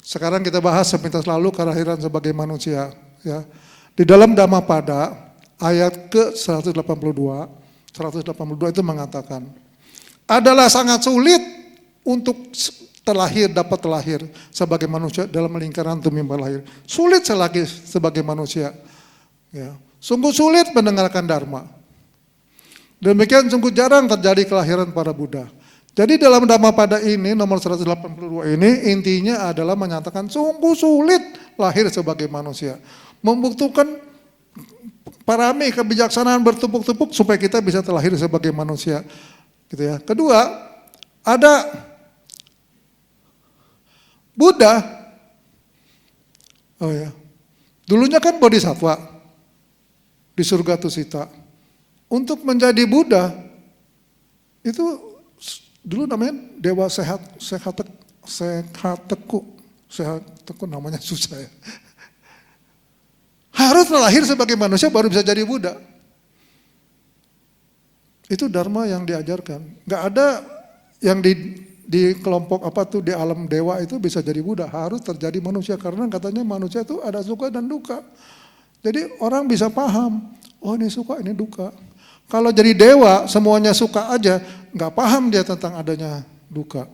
Sekarang kita bahas sepintas lalu kelahiran sebagai manusia. Ya. Di dalam Dhammapada ayat ke 182 itu mengatakan, adalah sangat sulit untuk dapat terlahir sebagai manusia dalam lingkaran tumimba lahir. Sulit selagi sebagai manusia. Ya. Sungguh sulit mendengarkan Dharma. Demikian sungguh jarang terjadi kelahiran para Buddha. Jadi dalam Dhammapada ini nomor 182 ini intinya adalah menyatakan sungguh sulit lahir sebagai manusia. Membutuhkan parami kebijaksanaan bertumpuk-tumpuk supaya kita bisa terlahir sebagai manusia. Gitu ya. Kedua, ada Buddha, oh ya, dulunya kan bodhisattva di surga Tusita. Untuk menjadi Buddha itu dulu namanya Dewa Sehat Teku namanya susah ya. Harus lahir sebagai manusia baru bisa jadi Buddha. Itu dharma yang diajarkan. Gak ada yang di kelompok di alam dewa itu bisa jadi Buddha, harus terjadi manusia karena katanya manusia itu ada suka dan duka. Jadi orang bisa paham, oh ini suka, ini duka. Kalau jadi dewa semuanya suka aja, nggak paham dia tentang adanya duka.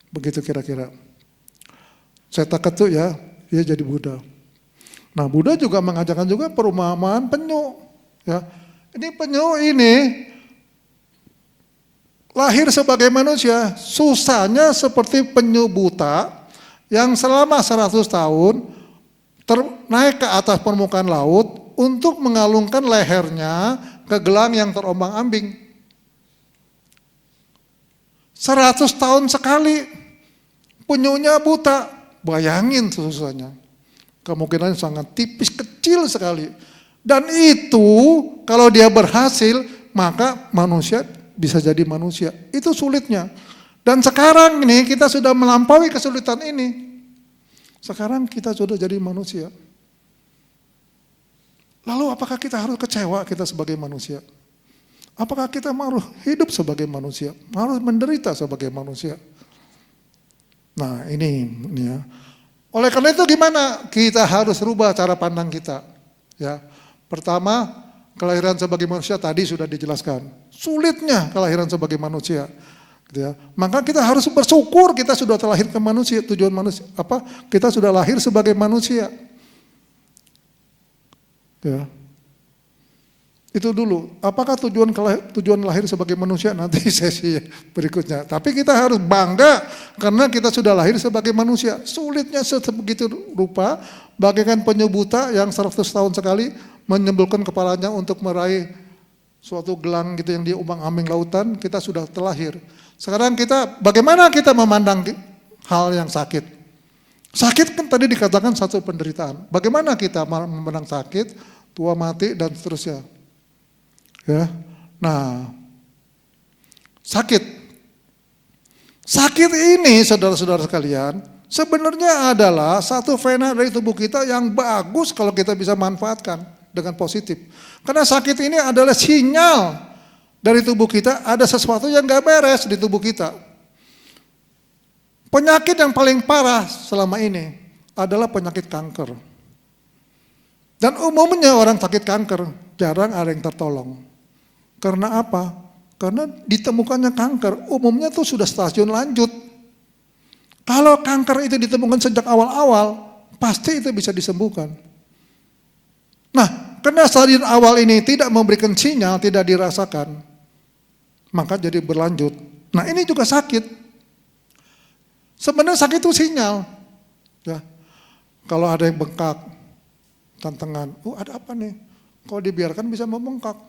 Begitu kira-kira. Saya takut tuh ya, dia jadi Buddha. Nah Buddha juga mengajarkan juga perumpamaan penyu. Ya, ini penyu ini lahir sebagai manusia, susahnya seperti penyu buta yang selama 100 tahun naik ke atas permukaan laut untuk mengalungkan lehernya ke gelang yang terombang-ambing. 100 tahun sekali penyunya buta, bayangin susahnya. Kemungkinan sangat tipis, kecil sekali. Dan itu kalau dia berhasil, maka manusia bisa jadi manusia. Itu sulitnya. Dan sekarang ini kita sudah melampaui kesulitan ini. Sekarang kita sudah jadi manusia. Lalu apakah kita harus kecewa kita sebagai manusia? Apakah kita harus hidup sebagai manusia? Harus menderita sebagai manusia? Nah ini ya. Oleh karena itu gimana? Kita harus rubah cara pandang kita. Ya, pertama, kelahiran sebagai manusia tadi sudah dijelaskan. Sulitnya kelahiran sebagai manusia. Gitu ya. Maka kita harus bersyukur kita sudah terlahir ke manusia. Tujuan manusia apa? Kita sudah lahir sebagai manusia. Ya. Itu dulu. Apakah tujuan lahir sebagai manusia nanti sesi berikutnya. Tapi kita harus bangga karena kita sudah lahir sebagai manusia. Sulitnya sebegitu rupa, bagaikan penyu buta yang 100 tahun sekali menyembulkan kepalanya untuk meraih suatu gelang gitu yang diumbang-ambing lautan, kita sudah terlahir. Sekarang bagaimana kita memandang hal yang sakit? Sakit kan tadi dikatakan satu penderitaan. Bagaimana kita memandang sakit, tua mati dan seterusnya. Ya, nah, sakit ini saudara-saudara sekalian sebenarnya adalah satu vena dari tubuh kita yang bagus kalau kita bisa manfaatkan dengan positif. Karena sakit ini adalah sinyal dari tubuh kita ada sesuatu yang gak beres di tubuh kita. Penyakit yang paling parah selama ini adalah penyakit kanker. Dan umumnya orang sakit kanker jarang ada yang tertolong. Karena apa? Karena ditemukannya kanker, umumnya tuh sudah stasiun lanjut. Kalau kanker itu ditemukan sejak awal-awal, pasti itu bisa disembuhkan. Nah, karena stadion awal ini tidak memberikan sinyal, tidak dirasakan, maka jadi berlanjut. Nah, ini juga sakit. Sebenarnya sakit itu sinyal. Ya. Kalau ada yang bengkak, tantangan, ada apa nih? Kalau dibiarkan bisa membengkak.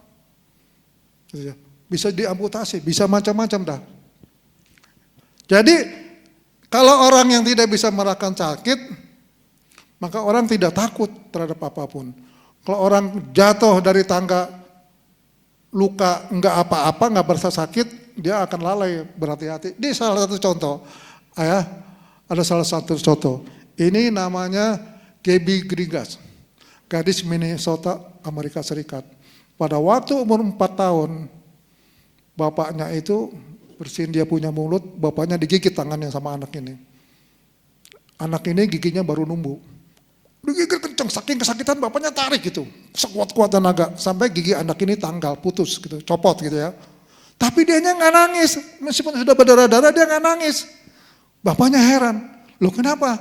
Bisa diamputasi, bisa macam-macam dah. Jadi kalau orang yang tidak bisa merasakan sakit, maka orang tidak takut terhadap apapun. Kalau orang jatuh dari tangga, luka, enggak apa-apa, enggak berasa sakit, dia akan lalai, berhati-hati. Ini salah satu contoh. Ada salah satu contoh. Ini namanya Gabby Grigas, gadis Minnesota, Amerika Serikat. Pada waktu umur 4 tahun, bapaknya itu bersihin dia punya mulut, bapaknya digigit tangannya sama anak ini. Anak ini giginya baru numbuh. Digigit kencang, saking kesakitan bapaknya tarik gitu, sekuat-kuat tenaga, sampai gigi anak ini tanggal, putus gitu, copot gitu ya. Tapi dianya nggak nangis, meskipun sudah berdarah-darah dia nggak nangis. Bapaknya heran, loh kenapa?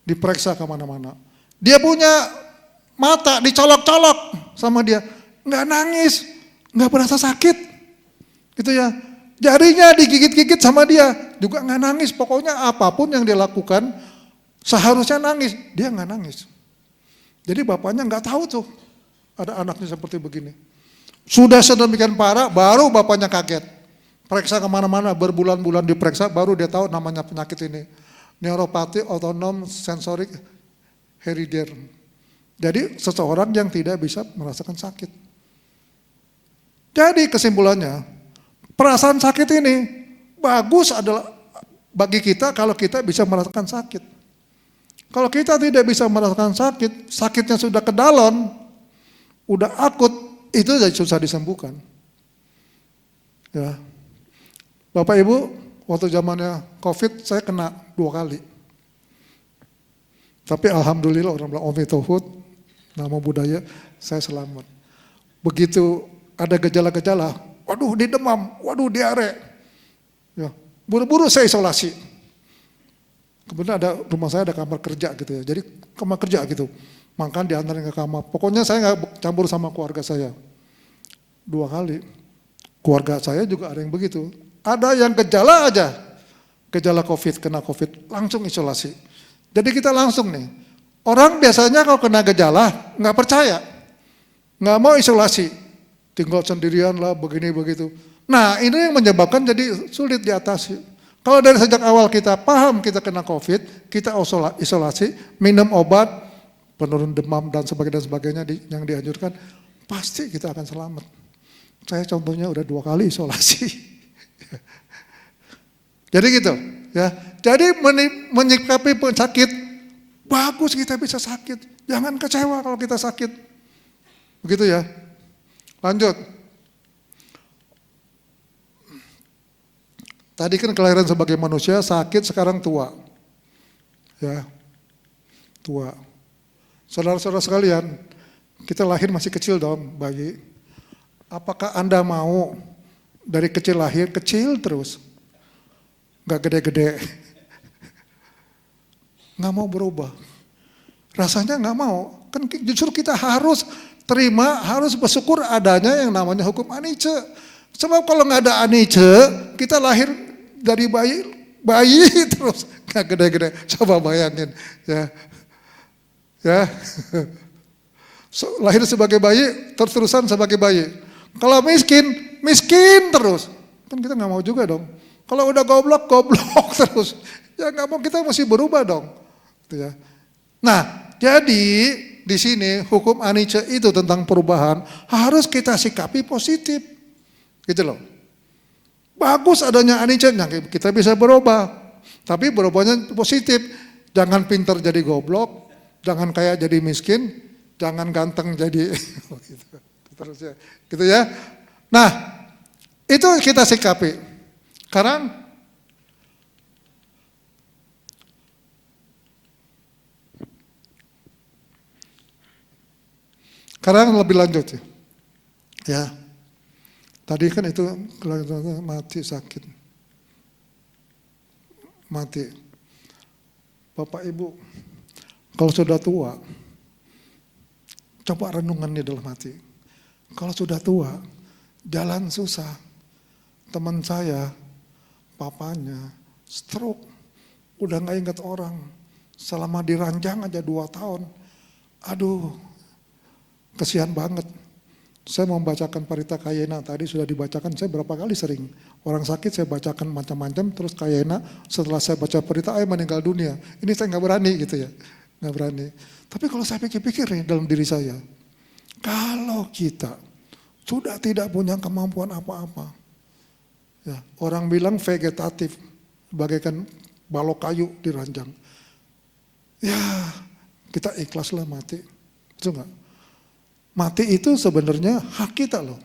Diperiksa kemana-mana. Dia punya mata dicolok-colok sama dia, nggak nangis, nggak berasa sakit, gitu ya. Jarinya digigit-gigit sama dia, juga nggak nangis. Pokoknya apapun yang dia lakukan seharusnya nangis, dia nggak nangis. Jadi bapaknya nggak tahu tuh ada anaknya seperti begini. Sudah sedemikian parah, baru bapaknya kaget. Periksa kemana-mana, berbulan-bulan diperiksa, baru dia tahu namanya penyakit ini, neuropati autonom sensorik hereditary. Jadi seseorang yang tidak bisa merasakan sakit. Jadi kesimpulannya, perasaan sakit ini bagus adalah bagi kita kalau kita bisa merasakan sakit. Kalau kita tidak bisa merasakan sakit, sakitnya sudah ke dalam, udah akut, itu jadi susah disembuhkan. Ya. Bapak Ibu, waktu zamannya COVID saya kena 2 kali. Tapi alhamdulillah orang bilang Omi Tohut, nama budaya, saya selamat. Begitu ada gejala-gejala, waduh dia demam, waduh diare. Ya, buru-buru saya isolasi. Kebetulan rumah saya ada kamar kerja gitu ya, jadi kamar kerja gitu. Makan diantarin ke kamar. Pokoknya saya nggak campur sama keluarga saya. 2 kali. Keluarga saya juga ada yang begitu. Ada yang gejala aja, gejala COVID, kena COVID, langsung isolasi. Jadi kita langsung nih, orang biasanya kalau kena gejala nggak percaya, nggak mau isolasi, tinggal sendirian lah begini begitu. Nah ini yang menyebabkan jadi sulit diatasi. Kalau dari sejak awal kita paham kita kena COVID, kita isolasi, minum obat, penurun demam dan sebagainya yang dianjurkan, pasti kita akan selamat. Saya contohnya udah 2 kali isolasi. Jadi gitu, ya. Jadi menyikapi penyakit, bagus kita bisa sakit. Jangan kecewa kalau kita sakit. Begitu ya. Lanjut. Tadi kan kelahiran sebagai manusia, sakit, sekarang tua. Ya. Tua. Saudara-saudara sekalian, kita lahir masih kecil dong, bayi. Apakah Anda mau dari kecil lahir, kecil terus? Nggak gede-gede, nggak mau berubah. Rasanya nggak mau, kan justru kita harus terima, harus bersyukur adanya yang namanya hukum anicca. Sebab kalau nggak ada anicca, kita lahir dari bayi terus nggak gede-gede. Coba bayangin, ya, ya. Lahir sebagai bayi, terus-terusan sebagai bayi. Kalau miskin, miskin terus. Kan kita nggak mau juga dong. Kalau udah goblok, goblok terus. Ya nggak mau, kita mesti berubah dong. Gitu ya. Nah, jadi di sini hukum anicca itu tentang perubahan harus kita sikapi positif. Gitu loh. Bagus adanya anicca, kita bisa berubah. Tapi berubahnya positif. Jangan pintar jadi goblok, jangan kaya jadi miskin, jangan ganteng jadi gitu. Terus ya. Gitu ya. Nah, itu kita sikapi. Sekarang lebih lanjut ya. Ya. Tadi kan itu mati sakit. Mati. Bapak Ibu, kalau sudah tua, coba renungannya dalam hati. Kalau sudah tua, jalan susah. Teman saya, papanya, stroke. Udah gak ingat orang. Selama diranjang aja 2 tahun. Aduh, kasihan banget. Saya mau membacakan Parita Kayena, tadi sudah dibacakan, saya berapa kali sering. Orang sakit saya bacakan macam-macam, terus Kayena, setelah saya baca Parita, meninggal dunia. Ini saya nggak berani gitu ya, nggak berani. Tapi kalau saya pikir-pikir nih dalam diri saya, kalau kita sudah tidak punya kemampuan apa-apa, ya, orang bilang vegetatif, bagaikan balok kayu diranjang. Ya, kita ikhlaslah mati, itu enggak? Mati itu sebenarnya hak kita loh.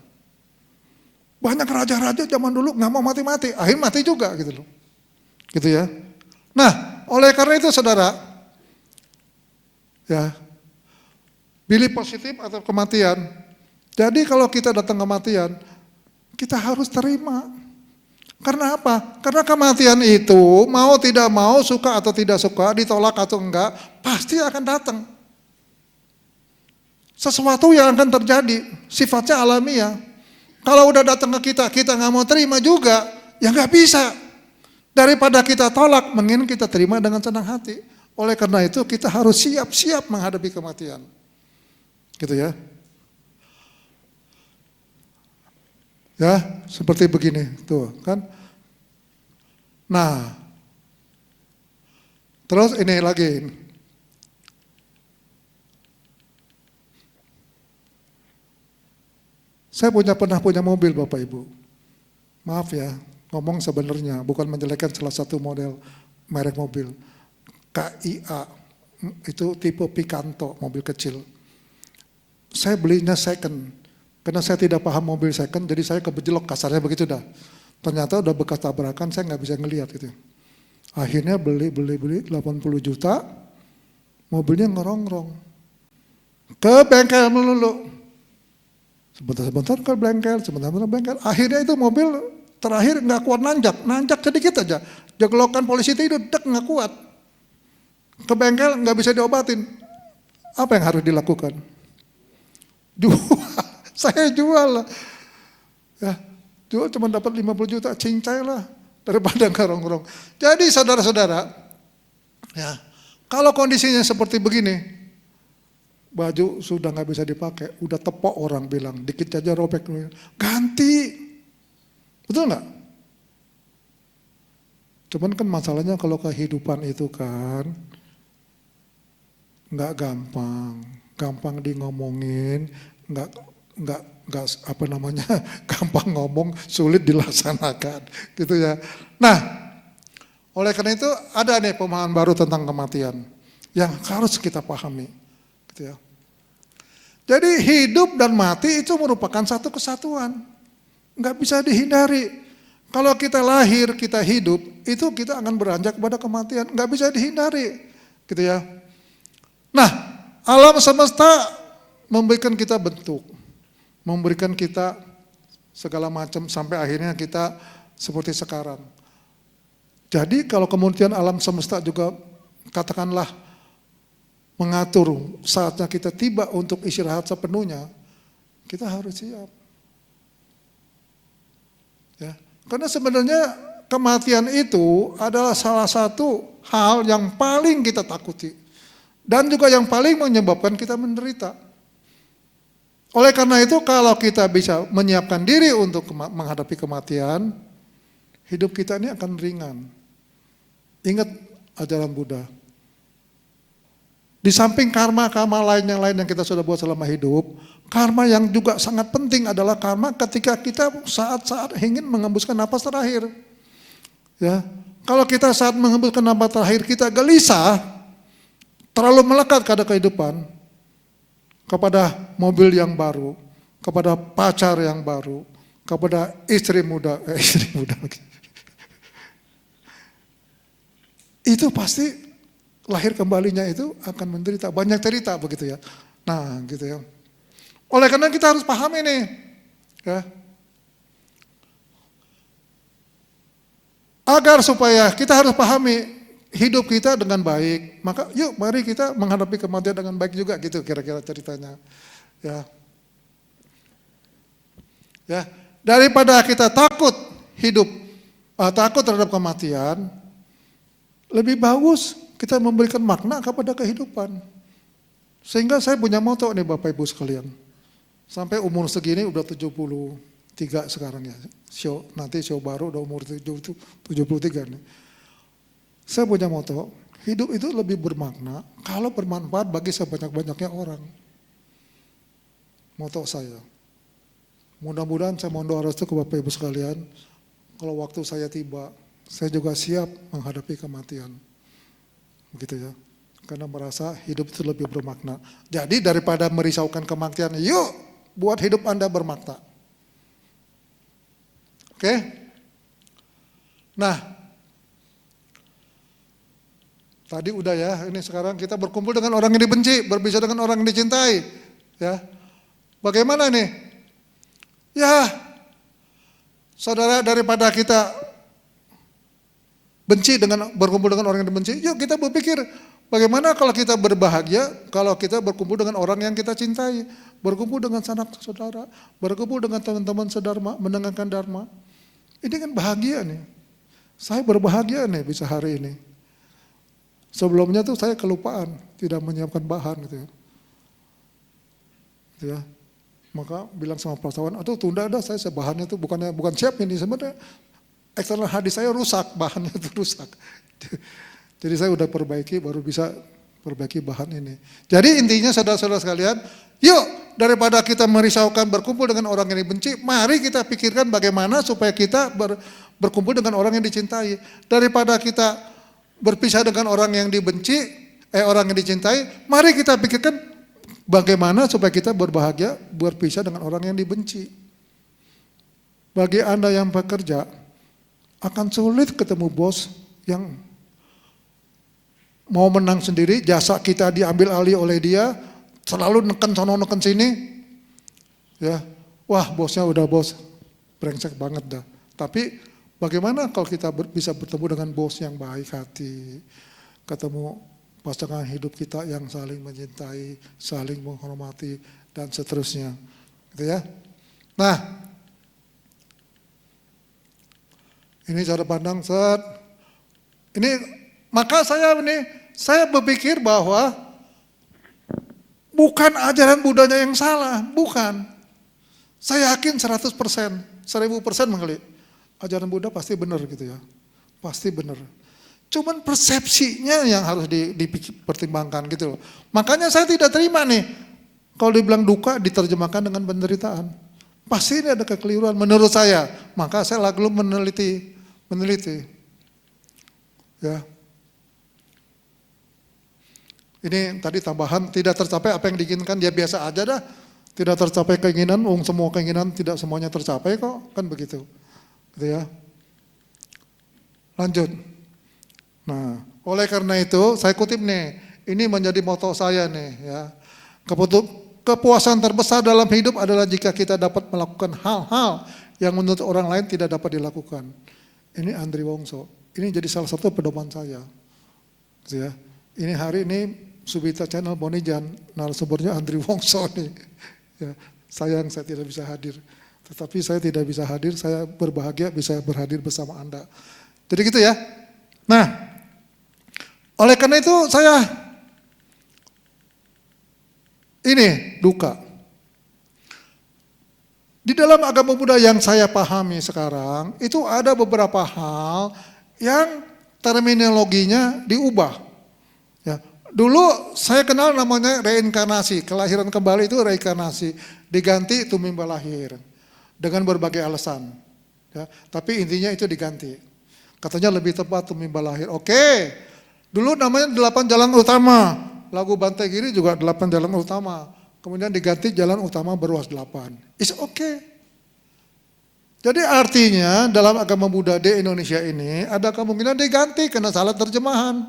Banyak raja-raja zaman dulu nggak mau mati-mati, akhirnya mati juga gitu loh. Gitu ya. Nah, oleh karena itu saudara, ya, pilih positif atau kematian. Jadi kalau kita datang kematian, kita harus terima. Karena apa? Karena kematian itu mau tidak mau, suka atau tidak suka, ditolak atau enggak, pasti akan datang. Sesuatu yang akan terjadi, sifatnya alamiah. Kalau udah datang ke kita nggak mau terima juga, ya nggak bisa. Daripada kita tolak, mending kita terima dengan senang hati. Oleh karena itu kita harus siap-siap menghadapi kematian. Gitu ya. Ya, seperti begini, tuh kan. Nah, terus ini lagi. Saya pernah punya mobil Bapak Ibu. Maaf ya, ngomong sebenarnya, bukan menjelekkan salah satu model merek mobil. KIA, itu tipe Picanto, mobil kecil. Saya belinya second, karena saya tidak paham mobil second, jadi saya kebejelok kasarnya begitu dah. Ternyata udah bekas tabrakan, saya nggak bisa ngelihat gitu. Akhirnya beli 80 juta, mobilnya ngerongrong. Ke bengkel melulu. Sebentar-sebentar ke bengkel, sebentar-sebentar bengkel. Akhirnya itu mobil terakhir nggak kuat nanjak sedikit aja. Jeglokan polisi itu dek nggak kuat. Ke bengkel nggak bisa diobatin. Apa yang harus dilakukan? Jual, saya jual. Ya, jual cuma dapat 50 juta, cincai lah daripada ngerongrong. Jadi saudara-saudara, ya, kalau kondisinya seperti begini, baju sudah nggak bisa dipakai, udah tepok orang bilang, dikit aja robek, ganti, betul nggak? Cuman kan masalahnya kalau kehidupan itu kan nggak gampang di ngomongin, nggak apa namanya, gampang ngomong, sulit dilaksanakan, gitu ya. Nah, oleh karena itu ada nih pemahaman baru tentang kematian yang harus kita pahami. Ya. Jadi hidup dan mati itu merupakan satu kesatuan, nggak bisa dihindari. Kalau kita lahir, kita hidup, itu kita akan beranjak kepada kematian, nggak bisa dihindari, gitu ya. Nah, alam semesta memberikan kita bentuk, memberikan kita segala macam sampai akhirnya kita seperti sekarang. Jadi kalau kemudian alam semesta juga katakanlah mengatur saatnya kita tiba untuk istirahat sepenuhnya, kita harus siap. Ya. Karena sebenarnya kematian itu adalah salah satu hal yang paling kita takuti. Dan juga yang paling menyebabkan kita menderita. Oleh karena itu kalau kita bisa menyiapkan diri untuk menghadapi kematian, hidup kita ini akan ringan. Ingat ajaran Buddha. Di samping karma-karma lain yang kita sudah buat selama hidup, karma yang juga sangat penting adalah karma ketika kita saat-saat ingin mengembuskan napas terakhir. Ya, kalau kita saat mengembuskan napas terakhir kita gelisah, terlalu melekat pada kehidupan, kepada mobil yang baru, kepada pacar yang baru, kepada istri muda lagi. Itu pasti lahir kembalinya itu akan menderita, banyak cerita begitu ya. Nah, gitu ya. Oleh karena kita harus paham ini, ya. Agar supaya kita harus pahami hidup kita dengan baik, maka yuk mari kita menghadapi kematian dengan baik juga gitu kira-kira ceritanya. Ya. Ya, daripada kita takut hidup, takut terhadap kematian, lebih bagus kita memberikan makna kepada kehidupan. Sehingga saya punya moto nih Bapak Ibu sekalian. Sampai umur segini udah 73 sekarang ya. Nanti show baru udah umur 73 nih. Saya punya moto, hidup itu lebih bermakna kalau bermanfaat bagi sebanyak-banyaknya orang. Moto saya. Mudah-mudahan saya mohon doa restu ke Bapak Ibu sekalian, kalau waktu saya tiba, saya juga siap menghadapi kematian. Begitu ya. Karena merasa hidup itu lebih bermakna. Jadi daripada merisaukan kematian, yuk buat hidup Anda bermakna. Oke? Nah, tadi udah ya, ini sekarang kita berkumpul dengan orang yang dibenci, berbicara dengan orang yang dicintai. Ya, bagaimana nih? Ya, saudara, daripada kita berkumpul dengan orang yang dibenci, yuk kita berpikir bagaimana kalau kita berbahagia, kalau kita berkumpul dengan orang yang kita cintai, berkumpul dengan sanak saudara, berkumpul dengan teman-teman sedharma, mendengarkan dharma. Ini kan bahagia nih. Saya berbahagia nih bisa hari ini. Sebelumnya tuh saya kelupaan, tidak menyiapkan bahan gitu ya. Gitu ya. Maka bilang sama wartawan, aduh tunda dah, saya sebahannya tuh bukan siap ini, sebenarnya eksternal hadis saya rusak, bahannya itu rusak. Jadi saya udah perbaiki, baru bisa perbaiki bahan ini. Jadi intinya saudara-saudara sekalian, yuk daripada kita merisaukan berkumpul dengan orang yang dibenci, mari kita pikirkan bagaimana supaya kita berkumpul dengan orang yang dicintai. Daripada kita berpisah dengan orang yang dibenci, orang yang dicintai, mari kita pikirkan bagaimana supaya kita berbahagia berpisah dengan orang yang dibenci. Bagi Anda yang bekerja, akan sulit ketemu bos yang mau menang sendiri, jasa kita diambil alih oleh dia, selalu neken sono neken sini. Ya, wah bosnya udah bos brengsek banget dah. Tapi bagaimana kalau kita bisa bertemu dengan bos yang baik hati, ketemu pasangan hidup kita yang saling mencintai, saling menghormati, dan seterusnya. Gitu ya. Nah, ini cara pandang set. Ini maka saya berpikir bahwa bukan ajaran Buddhanya yang salah, bukan. Saya yakin 100%, 1000% mengkali. Ajaran Buddha pasti benar gitu ya. Pasti benar. Cuman persepsinya yang harus dipertimbangkan gitu loh. Makanya saya tidak terima nih, kalau dibilang duka diterjemahkan dengan penderitaan. Pasti ini ada kekeliruan menurut saya. Maka saya lalu meneliti. Ya. Ini tadi tambahan, tidak tercapai apa yang diinginkan, dia biasa aja dah. Tidak tercapai keinginan, semua keinginan tidak semuanya tercapai kok, kan begitu. Gitu ya. Lanjut. Nah, oleh karena itu saya kutip nih, ini menjadi moto saya nih ya. Kepuasan terbesar dalam hidup adalah jika kita dapat melakukan hal-hal yang menurut orang lain tidak dapat dilakukan. Ini Andri Wongso. Ini jadi salah satu pedoman saya. Gitu ya. Ini hari ini Subita Channel Bonijan, narasumbernya Andri Wongso nih. Ya, sayang saya tidak bisa hadir. Tetapi saya tidak bisa hadir, saya berbahagia bisa berhadir bersama Anda. Jadi gitu ya. Nah, oleh karena itu saya ini duka. Di dalam agama Buddha yang saya pahami sekarang, itu ada beberapa hal yang terminologinya diubah. Ya, dulu saya kenal namanya reinkarnasi, kelahiran kembali itu reinkarnasi, diganti tumimba lahir dengan berbagai alasan. Ya, tapi intinya itu diganti. Katanya lebih tepat tumimba lahir. Oke, dulu namanya 8 jalan utama, lagu Bantai Giri juga 8 jalan utama. Kemudian diganti jalan utama berluas 8. It's okay. Jadi artinya dalam agama Buddha di Indonesia ini ada kemungkinan diganti karena salah terjemahan.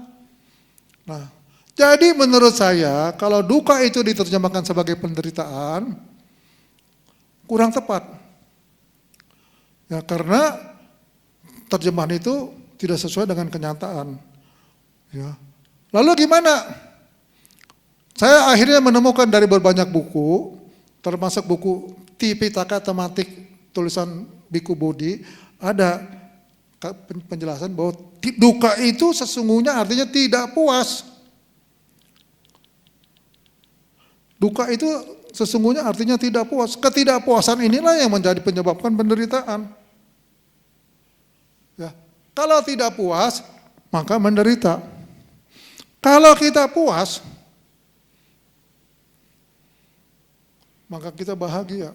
Nah, jadi menurut saya kalau duka itu diterjemahkan sebagai penderitaan kurang tepat. Ya, karena terjemahan itu tidak sesuai dengan kenyataan. Ya. Lalu gimana? Saya akhirnya menemukan dari berbanyak buku, termasuk buku Tipitaka tematik tulisan Biku Bodhi, ada penjelasan bahwa duka itu sesungguhnya artinya tidak puas. Duka itu sesungguhnya artinya tidak puas. Ketidakpuasan inilah yang menjadi penyebabkan penderitaan. Ya. Kalau tidak puas, maka menderita. Kalau kita puas, maka kita bahagia.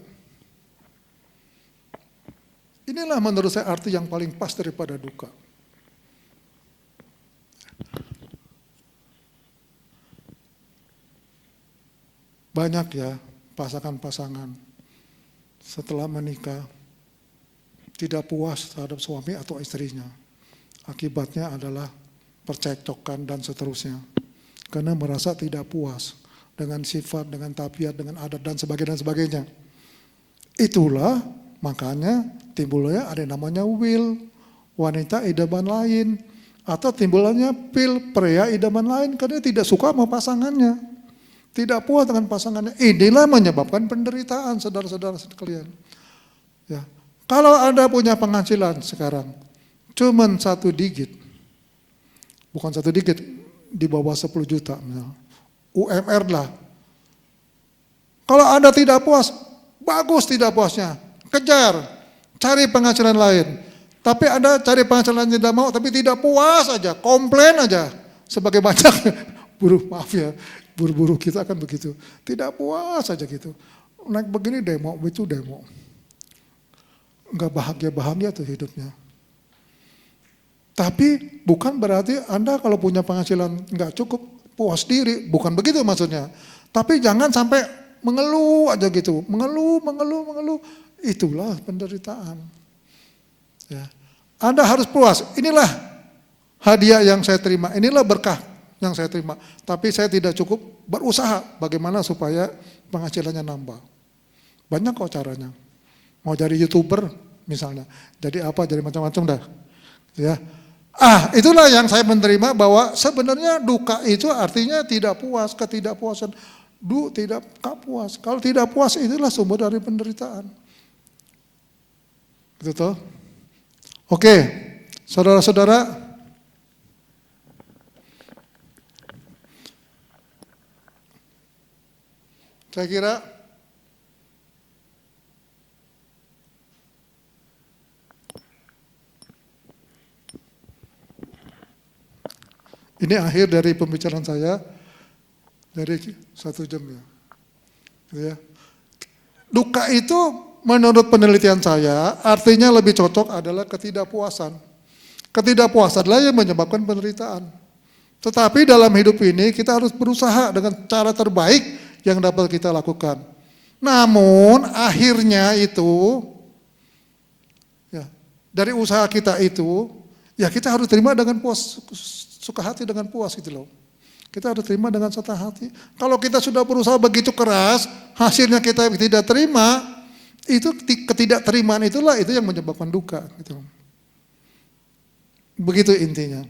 Inilah menurut saya arti yang paling pas daripada duka. Banyak ya pasangan-pasangan setelah menikah tidak puas terhadap suami atau istrinya. Akibatnya adalah percekcokan dan seterusnya. Karena merasa tidak puas dengan sifat, dengan tabiat, dengan adat dan sebagainya. Itulah makanya timbulnya ada yang namanya will, wanita idaman lain, atau timbulnya pil, pria idaman lain karena tidak suka sama pasangannya, tidak puas dengan pasangannya. Inilah menyebabkan penderitaan, saudara-saudara sekalian. Ya, kalau Anda punya penghasilan sekarang cuman 1 digit, bukan 1 digit, di bawah 10 juta misalnya. UMR lah. Kalau Anda tidak puas, bagus tidak puasnya, kejar, cari penghasilan lain. Tapi Anda cari penghasilan tidak mau, tapi tidak puas aja, komplain aja. Sebagai banyak buruh, maaf ya, buruh-buruh kita kan begitu. Tidak puas aja gitu. Naik begini demo, itu demo. Enggak bahagia-bahagia tuh hidupnya. Tapi bukan berarti Anda kalau punya penghasilan enggak cukup, puas diri, bukan begitu maksudnya. Tapi jangan sampai mengeluh aja gitu, mengeluh. Itulah penderitaan. Ya. Anda harus puas. Inilah hadiah yang saya terima, inilah berkah yang saya terima. Tapi saya tidak cukup berusaha bagaimana supaya penghasilannya nambah. Banyak kok caranya. Mau jadi YouTuber misalnya, jadi apa, jadi macam-macam dah. Ya. Itulah yang saya menerima bahwa sebenarnya duka itu artinya tidak puas, ketidakpuasan. Tidak puas. Kalau tidak puas itulah sumber dari penderitaan. Gitu toh? Oke, saudara-saudara. Saya kira ini akhir dari pembicaraan saya dari 1 jam ya. Ya. Duka itu menurut penelitian saya artinya lebih cocok adalah ketidakpuasan. Ketidakpuasan adalah yang menyebabkan penderitaan. Tetapi dalam hidup ini kita harus berusaha dengan cara terbaik yang dapat kita lakukan. Namun akhirnya itu ya, dari usaha kita itu ya kita harus terima dengan puas, suka hati dengan puas gitu loh. Kita harus terima dengan senang hati. Kalau kita sudah berusaha begitu keras, hasilnya kita tidak terima, itu ketidakterimaan itulah itu yang menyebabkan duka. Gitu. Begitu intinya.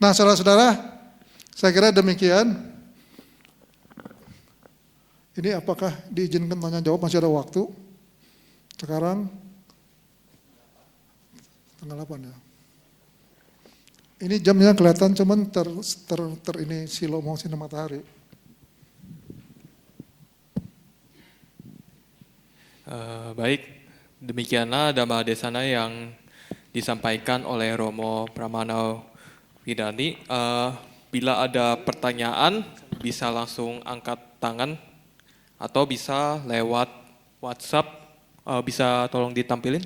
Nah saudara-saudara, Saya kira demikian. Ini apakah diizinkan tanya jawab, masih ada waktu? Sekarang tanggal 8 ya. Ini jamnya kelihatan cuman ini silo mau sinar matahari. Baik, demikianlah Dhamma Desana yang disampaikan oleh Romo Pramana Widani. Bila ada pertanyaan, bisa langsung angkat tangan atau bisa lewat WhatsApp. Bisa tolong ditampilin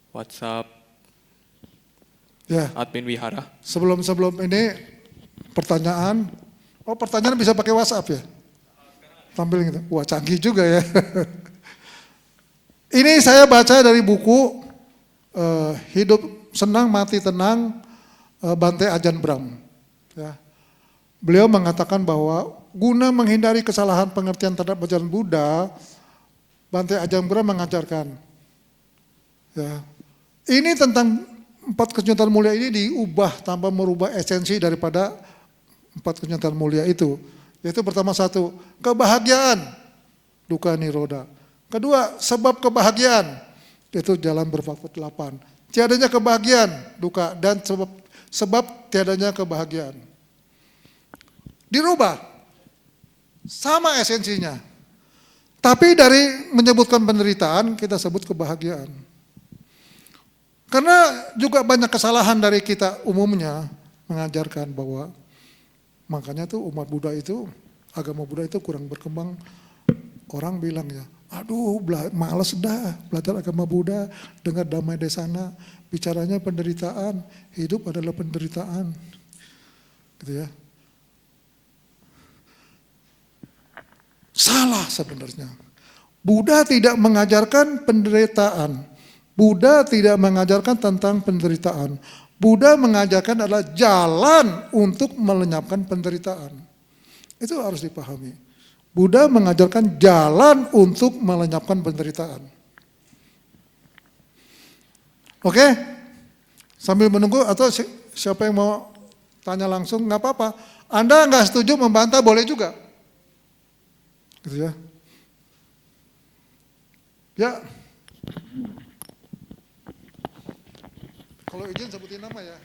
WhatsApp Ya, admin wihara. sebelum ini pertanyaan bisa pakai WhatsApp ya? Tampil gitu. Wah, canggih juga ya. Ini saya baca dari buku Hidup Senang Mati Tenang, Bante Ajahn Brahm. Ya. Beliau mengatakan bahwa guna menghindari kesalahan pengertian terhadap ajaran Buddha, Bante Ajahn Brahm mengajarkan. Ya. Ini tentang 4 kesunyatan mulia ini diubah tanpa merubah esensi daripada 4 kesunyatan mulia itu. Yaitu pertama 1, kebahagiaan, dukkha nirodha. Kedua, sebab kebahagiaan, yaitu jalan berfaktor 8. Tiadanya kebahagiaan, dukkha, dan sebab tiadanya kebahagiaan. Dirubah, sama esensinya. Tapi dari menyebutkan penderitaan, kita sebut kebahagiaan. Karena juga banyak kesalahan dari kita umumnya mengajarkan bahwa makanya tuh umat Buddha itu, agama Buddha itu kurang berkembang. Orang bilang ya, aduh males dah belajar agama Buddha, dengar Dhamma Desana, bicaranya penderitaan, hidup adalah penderitaan. Gitu ya. Salah sebenarnya. Buddha tidak mengajarkan penderitaan. Buddha tidak mengajarkan tentang penderitaan. Buddha mengajarkan adalah jalan untuk melenyapkan penderitaan. Itu harus dipahami. Buddha mengajarkan jalan untuk melenyapkan penderitaan. Oke? Sambil menunggu atau siapa yang mau tanya langsung, nggak apa-apa. Anda nggak setuju membantah boleh juga. Gitu ya. Ya. Kalau izin sebutin nama ya.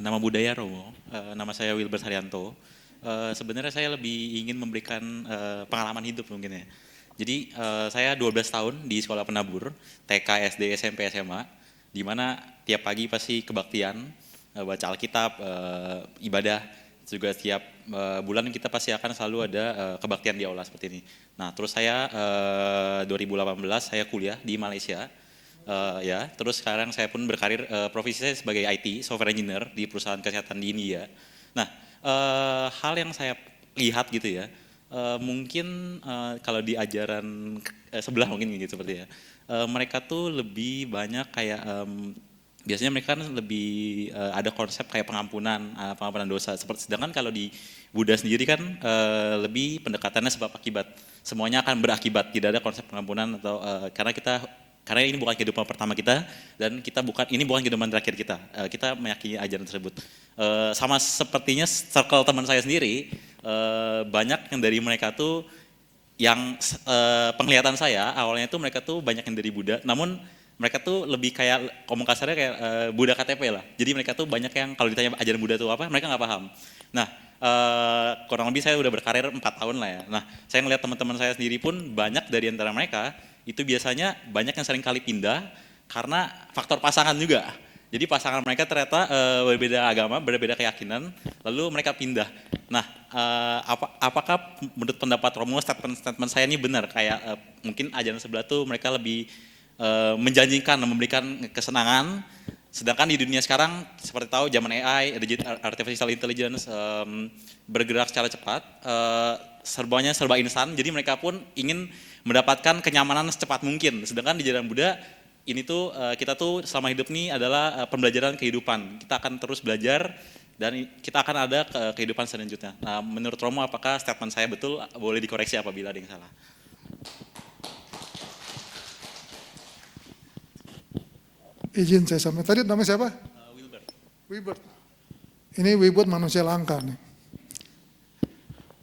Nama budaya Romo, nama saya Wilbert Haryanto. Sebenarnya saya lebih ingin memberikan pengalaman hidup mungkin ya. Jadi saya 12 tahun di sekolah penabur, TK, SD, SMP, SMA, di mana tiap pagi pasti kebaktian, baca Alkitab, ibadah, juga setiap bulan kita pasti akan selalu ada kebaktian di aula seperti ini. Nah terus saya 2018 saya kuliah di Malaysia. Ya, terus sekarang saya pun berkarir profesi saya sebagai IT, software engineer di perusahaan kesehatan di India. Nah, hal yang saya lihat gitu ya, mungkin kalau di ajaran sebelah mungkin gitu seperti ya, mereka tuh lebih banyak kayak biasanya mereka kan lebih ada konsep kayak pengampunan dosa. Sedangkan kalau di Buddha sendiri kan lebih pendekatannya sebab akibat. Semuanya akan berakibat, tidak ada konsep pengampunan atau karena ini bukan kehidupan pertama kita dan ini bukan kehidupan terakhir kita. Kita meyakini ajaran tersebut. Sama sepertinya circle teman saya sendiri, banyak yang dari mereka tuh yang penglihatan saya awalnya tuh mereka tuh banyak yang dari Buddha, namun mereka tuh lebih kayak ngomong kasarnya kayak Buddha KTP lah. Jadi mereka tuh banyak yang kalau ditanya ajaran Buddha itu apa, mereka nggak paham. Nah, kurang lebih saya udah berkarir 4 tahun lah ya. Nah, saya ngeliat teman-teman saya sendiri pun banyak dari antara mereka itu biasanya banyak yang sering kali pindah karena faktor pasangan juga. Jadi pasangan mereka ternyata berbeda agama, berbeda keyakinan, lalu mereka pindah. Nah, apakah menurut pendapat Romo statement saya ini benar? Kayak mungkin ajaran sebelah tuh mereka lebih menjanjikan, memberikan kesenangan, sedangkan di dunia sekarang seperti tahu zaman AI, artificial intelligence bergerak secara cepat, serbanya serba instan, jadi mereka pun ingin mendapatkan kenyamanan secepat mungkin. Sedangkan di ajaran Buddha ini tuh kita tuh selama hidup ini adalah pembelajaran kehidupan. Kita akan terus belajar dan kita akan ada kehidupan selanjutnya. Nah, menurut Romo apakah statement saya betul? Boleh dikoreksi apabila ada yang salah. Izin saya sampaikan. Tadi namanya siapa? Wilbert. Wilbert. Ini Wibut manusia langka nih.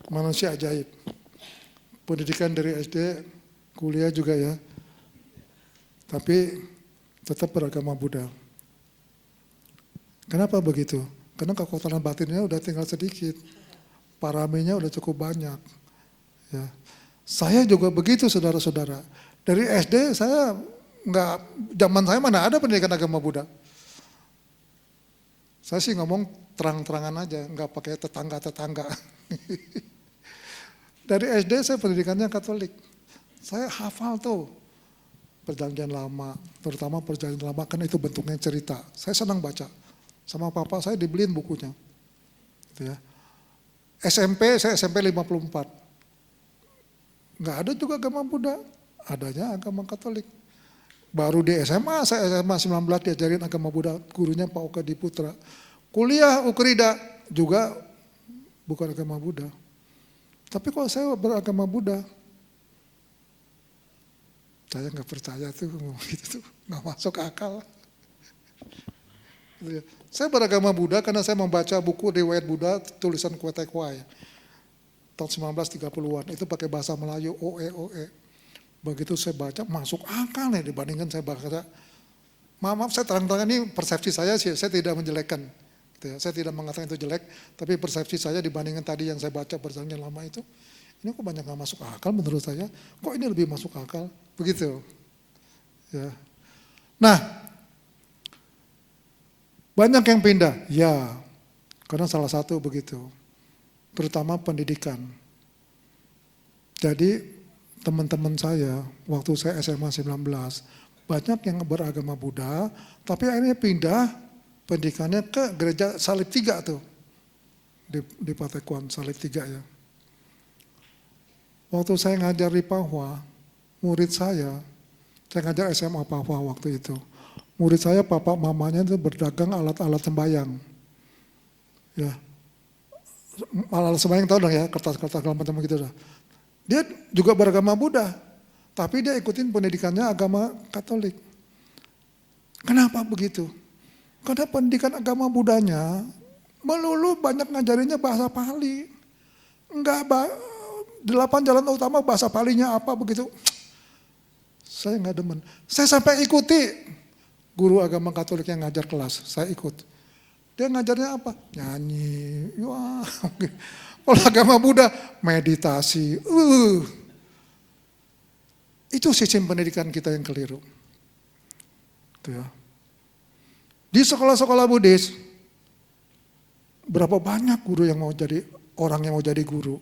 Manusia ajaib. Pendidikan dari SD, kuliah juga ya. Tapi tetap beragama Buddha. Kenapa begitu? Karena kekuatan batinnya udah tinggal sedikit. Paramenya udah cukup banyak. Ya. Saya juga begitu saudara-saudara. Dari SD saya zaman saya mana ada pendidikan agama Buddha. Saya sih ngomong terang-terangan aja, nggak pakai tetangga-tetangga. Dari SD saya pendidikannya Katolik. Saya hafal tuh Perjanjian Lama, terutama Perjanjian Lama kan itu bentuknya cerita. Saya senang baca. Sama papa saya dibeliin bukunya. Gitu ya. saya SMP 54. Nggak ada juga agama Buddha, adanya agama Katolik. Baru di SMA, saya SMA 19 diajarin agama Buddha, gurunya Pak Oka Diputra. Kuliah Ukrida juga bukan agama Buddha. Tapi kalau saya beragama Buddha, saya nggak percaya tuh, gitu tuh, nggak masuk akal. Saya beragama Buddha karena saya membaca buku riwayat Buddha tulisan Kwetekwai tahun 1930-an, itu pakai bahasa Melayu, oe. Begitu saya baca, masuk akal nih dibandingkan saya baca. Maaf, saya terang-terangan ini persepsi saya sih, saya tidak menjelekkan. Gitu ya. Saya tidak mengatakan itu jelek, tapi persepsi saya dibandingkan tadi yang saya baca Perjanjian Lama itu, ini kok banyak nggak masuk akal menurut saya, kok ini lebih masuk akal, begitu. Ya. Nah, banyak yang pindah, ya, karena salah satu begitu, terutama pendidikan. Jadi, teman-teman saya, waktu saya SMA 19, banyak yang beragama Buddha, tapi akhirnya pindah pendidikannya ke gereja Salib 3 tuh, di Patekuan, Salib 3 ya. Waktu saya ngajar di Papua, murid saya ngajar SMA Papua waktu itu, murid saya papa mamanya itu berdagang alat-alat sembahyang. Ya, alat sembahyang tahu dong ya, kertas-kertas segala macam gitu dah. Dia juga beragama Buddha, tapi dia ikutin pendidikannya agama Katolik. Kenapa begitu? Karena pendidikan agama Buddhanya melulu banyak ngajarinnya bahasa Pali. 8 jalan utama bahasa Palinya apa begitu. Saya nggak demen. Saya sampai ikuti guru agama Katolik yang ngajar kelas, saya ikut. Dia ngajarnya apa? Nyanyi. Wah. Kalau agama Buddha, meditasi. Itu sistem pendidikan kita yang keliru. Itu ya. Di sekolah-sekolah Buddhis, berapa banyak guru yang mau jadi, orang yang mau jadi guru.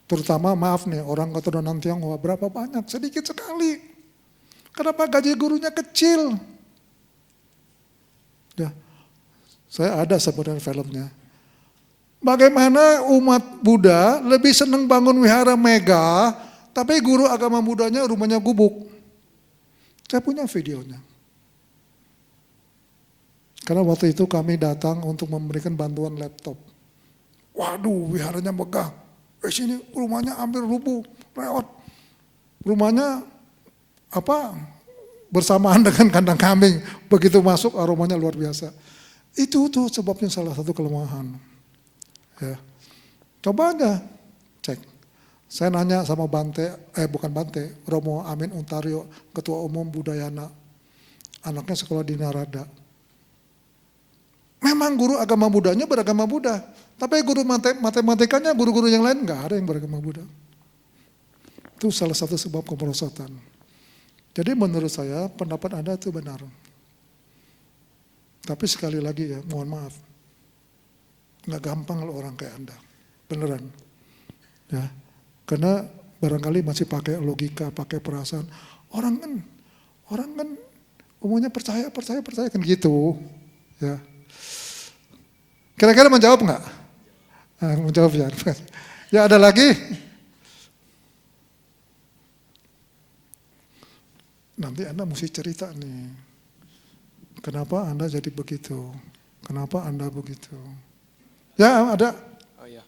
Terutama, maaf nih, orang keturunan Tionghoa, berapa banyak? Sedikit sekali. Kenapa gaji gurunya kecil? Ya, saya ada sebenarnya filmnya. Bagaimana umat Buddha lebih senang bangun wihara mega, tapi guru agama Buddhanya rumahnya gubuk. Saya punya videonya. Karena waktu itu kami datang untuk memberikan bantuan laptop. Waduh, wiharanya megah. Sini rumahnya hampir rubuh, lewat. Rumahnya bersamaan dengan kandang kambing. Begitu masuk aromanya luar biasa. Itu tuh sebabnya salah satu kelemahan. Ya. Coba aja cek. Saya nanya sama Romo Amin Untario, Ketua Umum Budayana. Anaknya sekolah di Narada. Memang guru agama Buddhanya beragama Buddha. Tapi guru matematikanya, guru-guru yang lain nggak ada yang beragama Buddha. Itu salah satu sebab kemerosotan. Jadi menurut saya pendapat Anda itu benar. Tapi sekali lagi ya, mohon maaf. Nggak gampang kalau orang kayak Anda. Beneran. Ya. Karena barangkali masih pakai logika, pakai perasaan. Orang kan umumnya percaya kan gitu. Ya. Kira-kira menjawab nggak? Menjawab ya. Ya ada lagi? Nanti Anda mesti cerita nih. Kenapa Anda jadi begitu? Kenapa Anda begitu? Ya ada. Oh iya.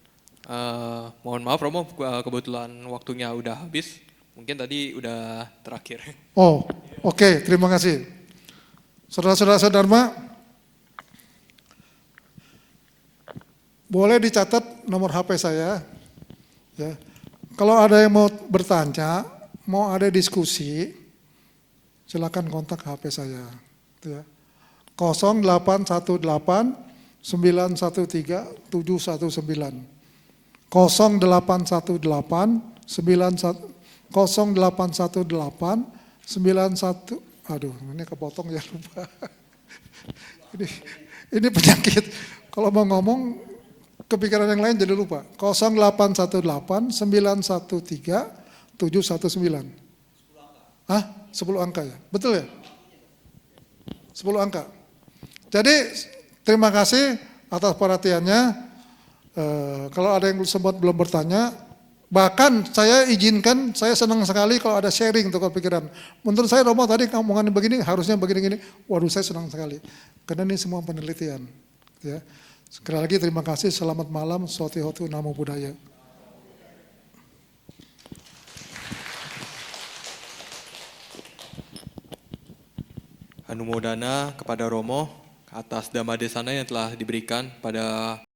Mohon maaf Romo, kebetulan waktunya udah habis. Mungkin tadi udah terakhir. Oh, oke, terima kasih. Saudara-saudara Dharma, boleh dicatat nomor HP saya. Ya. Kalau ada yang mau bertanya, mau ada diskusi, silakan kontak HP saya. Gitu ya. 0818 913 719. 0818 0818 91, aduh ini kepotong ya lupa. Ini penyakit. Kalau mau ngomong kepikiran yang lain jadi lupa. 0818 913 719. Hah? 10 angka ya? Betul ya? 10 angka. Jadi terima kasih atas perhatiannya. Kalau ada yang sempat belum bertanya, bahkan saya izinkan, saya senang sekali kalau ada sharing untuk kepikiran. Menurut saya Romo tadi ngomongan begini, harusnya begini-gini. Waduh saya senang sekali. Karena ini semua penelitian. Ya. Sekali lagi terima kasih, selamat malam, Sotihotu Namo Buddhaya. Anumodana kepada Romo atas Dhamma Desana yang telah diberikan pada